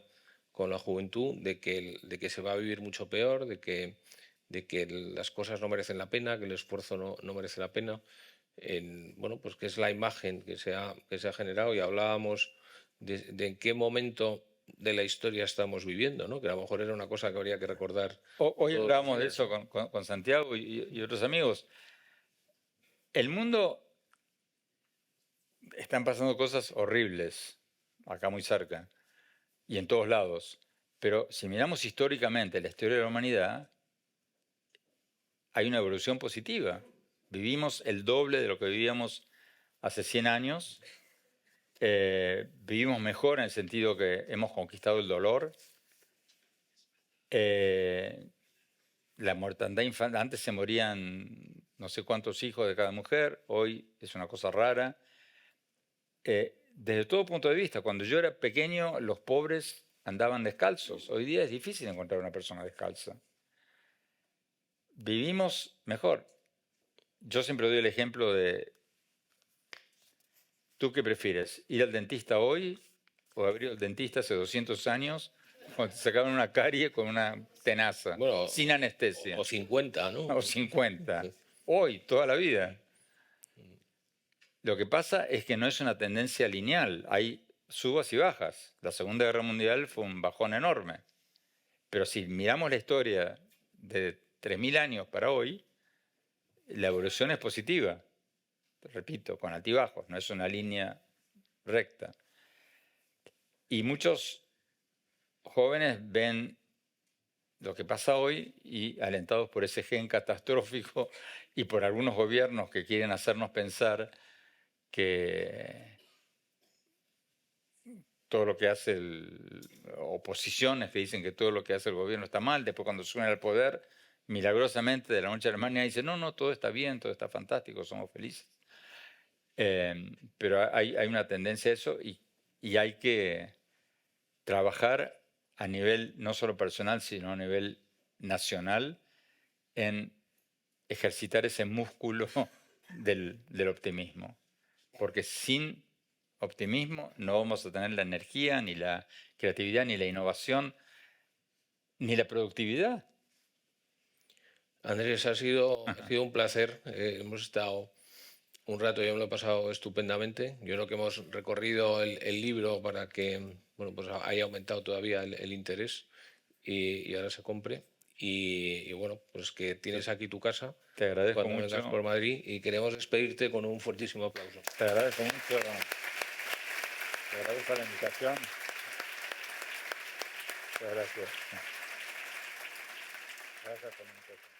con la juventud, de que se va a vivir mucho peor, de que las cosas no merecen la pena, que el esfuerzo no merece la pena. Bueno, pues que es la imagen que se ha generado y hablábamos de en qué momento de la historia estamos viviendo, ¿no? Que a lo mejor era una cosa que habría que recordar. Hoy Todos los hablábamos de días, eso ¿no? con Santiago y otros amigos. El mundo están pasando cosas horribles, acá muy cerca, y en todos lados. Pero si miramos históricamente la historia de la humanidad, hay una evolución positiva. Vivimos el doble de lo que vivíamos hace 100 años. Vivimos mejor en el sentido que hemos conquistado el dolor. La mortandad infantil, antes se morían no sé cuántos hijos de cada mujer, hoy es una cosa rara. Desde todo punto de vista, cuando yo era pequeño, los pobres andaban descalzos. Hoy día es difícil encontrar una persona descalza. Vivimos mejor. Yo siempre doy el ejemplo de, ¿tú qué prefieres? ¿Ir al dentista hoy o haber ido al dentista hace 200 años cuando te sacaban una carie con una tenaza, Bueno, sin anestesia? o 50, ¿no? O 50. Hoy, toda la vida. Lo que pasa es que no es una tendencia lineal, hay subas y bajas. La Segunda Guerra Mundial fue un bajón enorme. Pero si miramos la historia de 3.000 años para hoy, la evolución es positiva. Repito, con altibajos, no es una línea recta. Y muchos jóvenes ven lo que pasa hoy y, alentados por ese gen catastrófico y por algunos gobiernos que quieren hacernos pensar que todo lo que hace oposiciones que dicen que todo lo que hace el gobierno está mal, después cuando suben al poder, milagrosamente de la noche a la mañana dicen, no, todo está bien, todo está fantástico, somos felices. Pero hay una tendencia a eso y hay que trabajar a nivel no solo personal, sino a nivel nacional en ejercitar ese músculo del optimismo. Porque sin optimismo no vamos a tener la energía, ni la creatividad, ni la innovación, ni la productividad. Andrés, ha sido un placer. Hemos estado un rato, yo me lo he pasado estupendamente. Yo creo que hemos recorrido el libro para que pues haya aumentado todavía el interés y ahora se compre. Y bueno, pues que tienes aquí tu casa Te agradezco cuando mucho. vengas por Madrid y queremos despedirte con un fuertísimo aplauso. Te agradezco mucho. Te agradezco la invitación. Muchas gracias. Gracias por la invitación.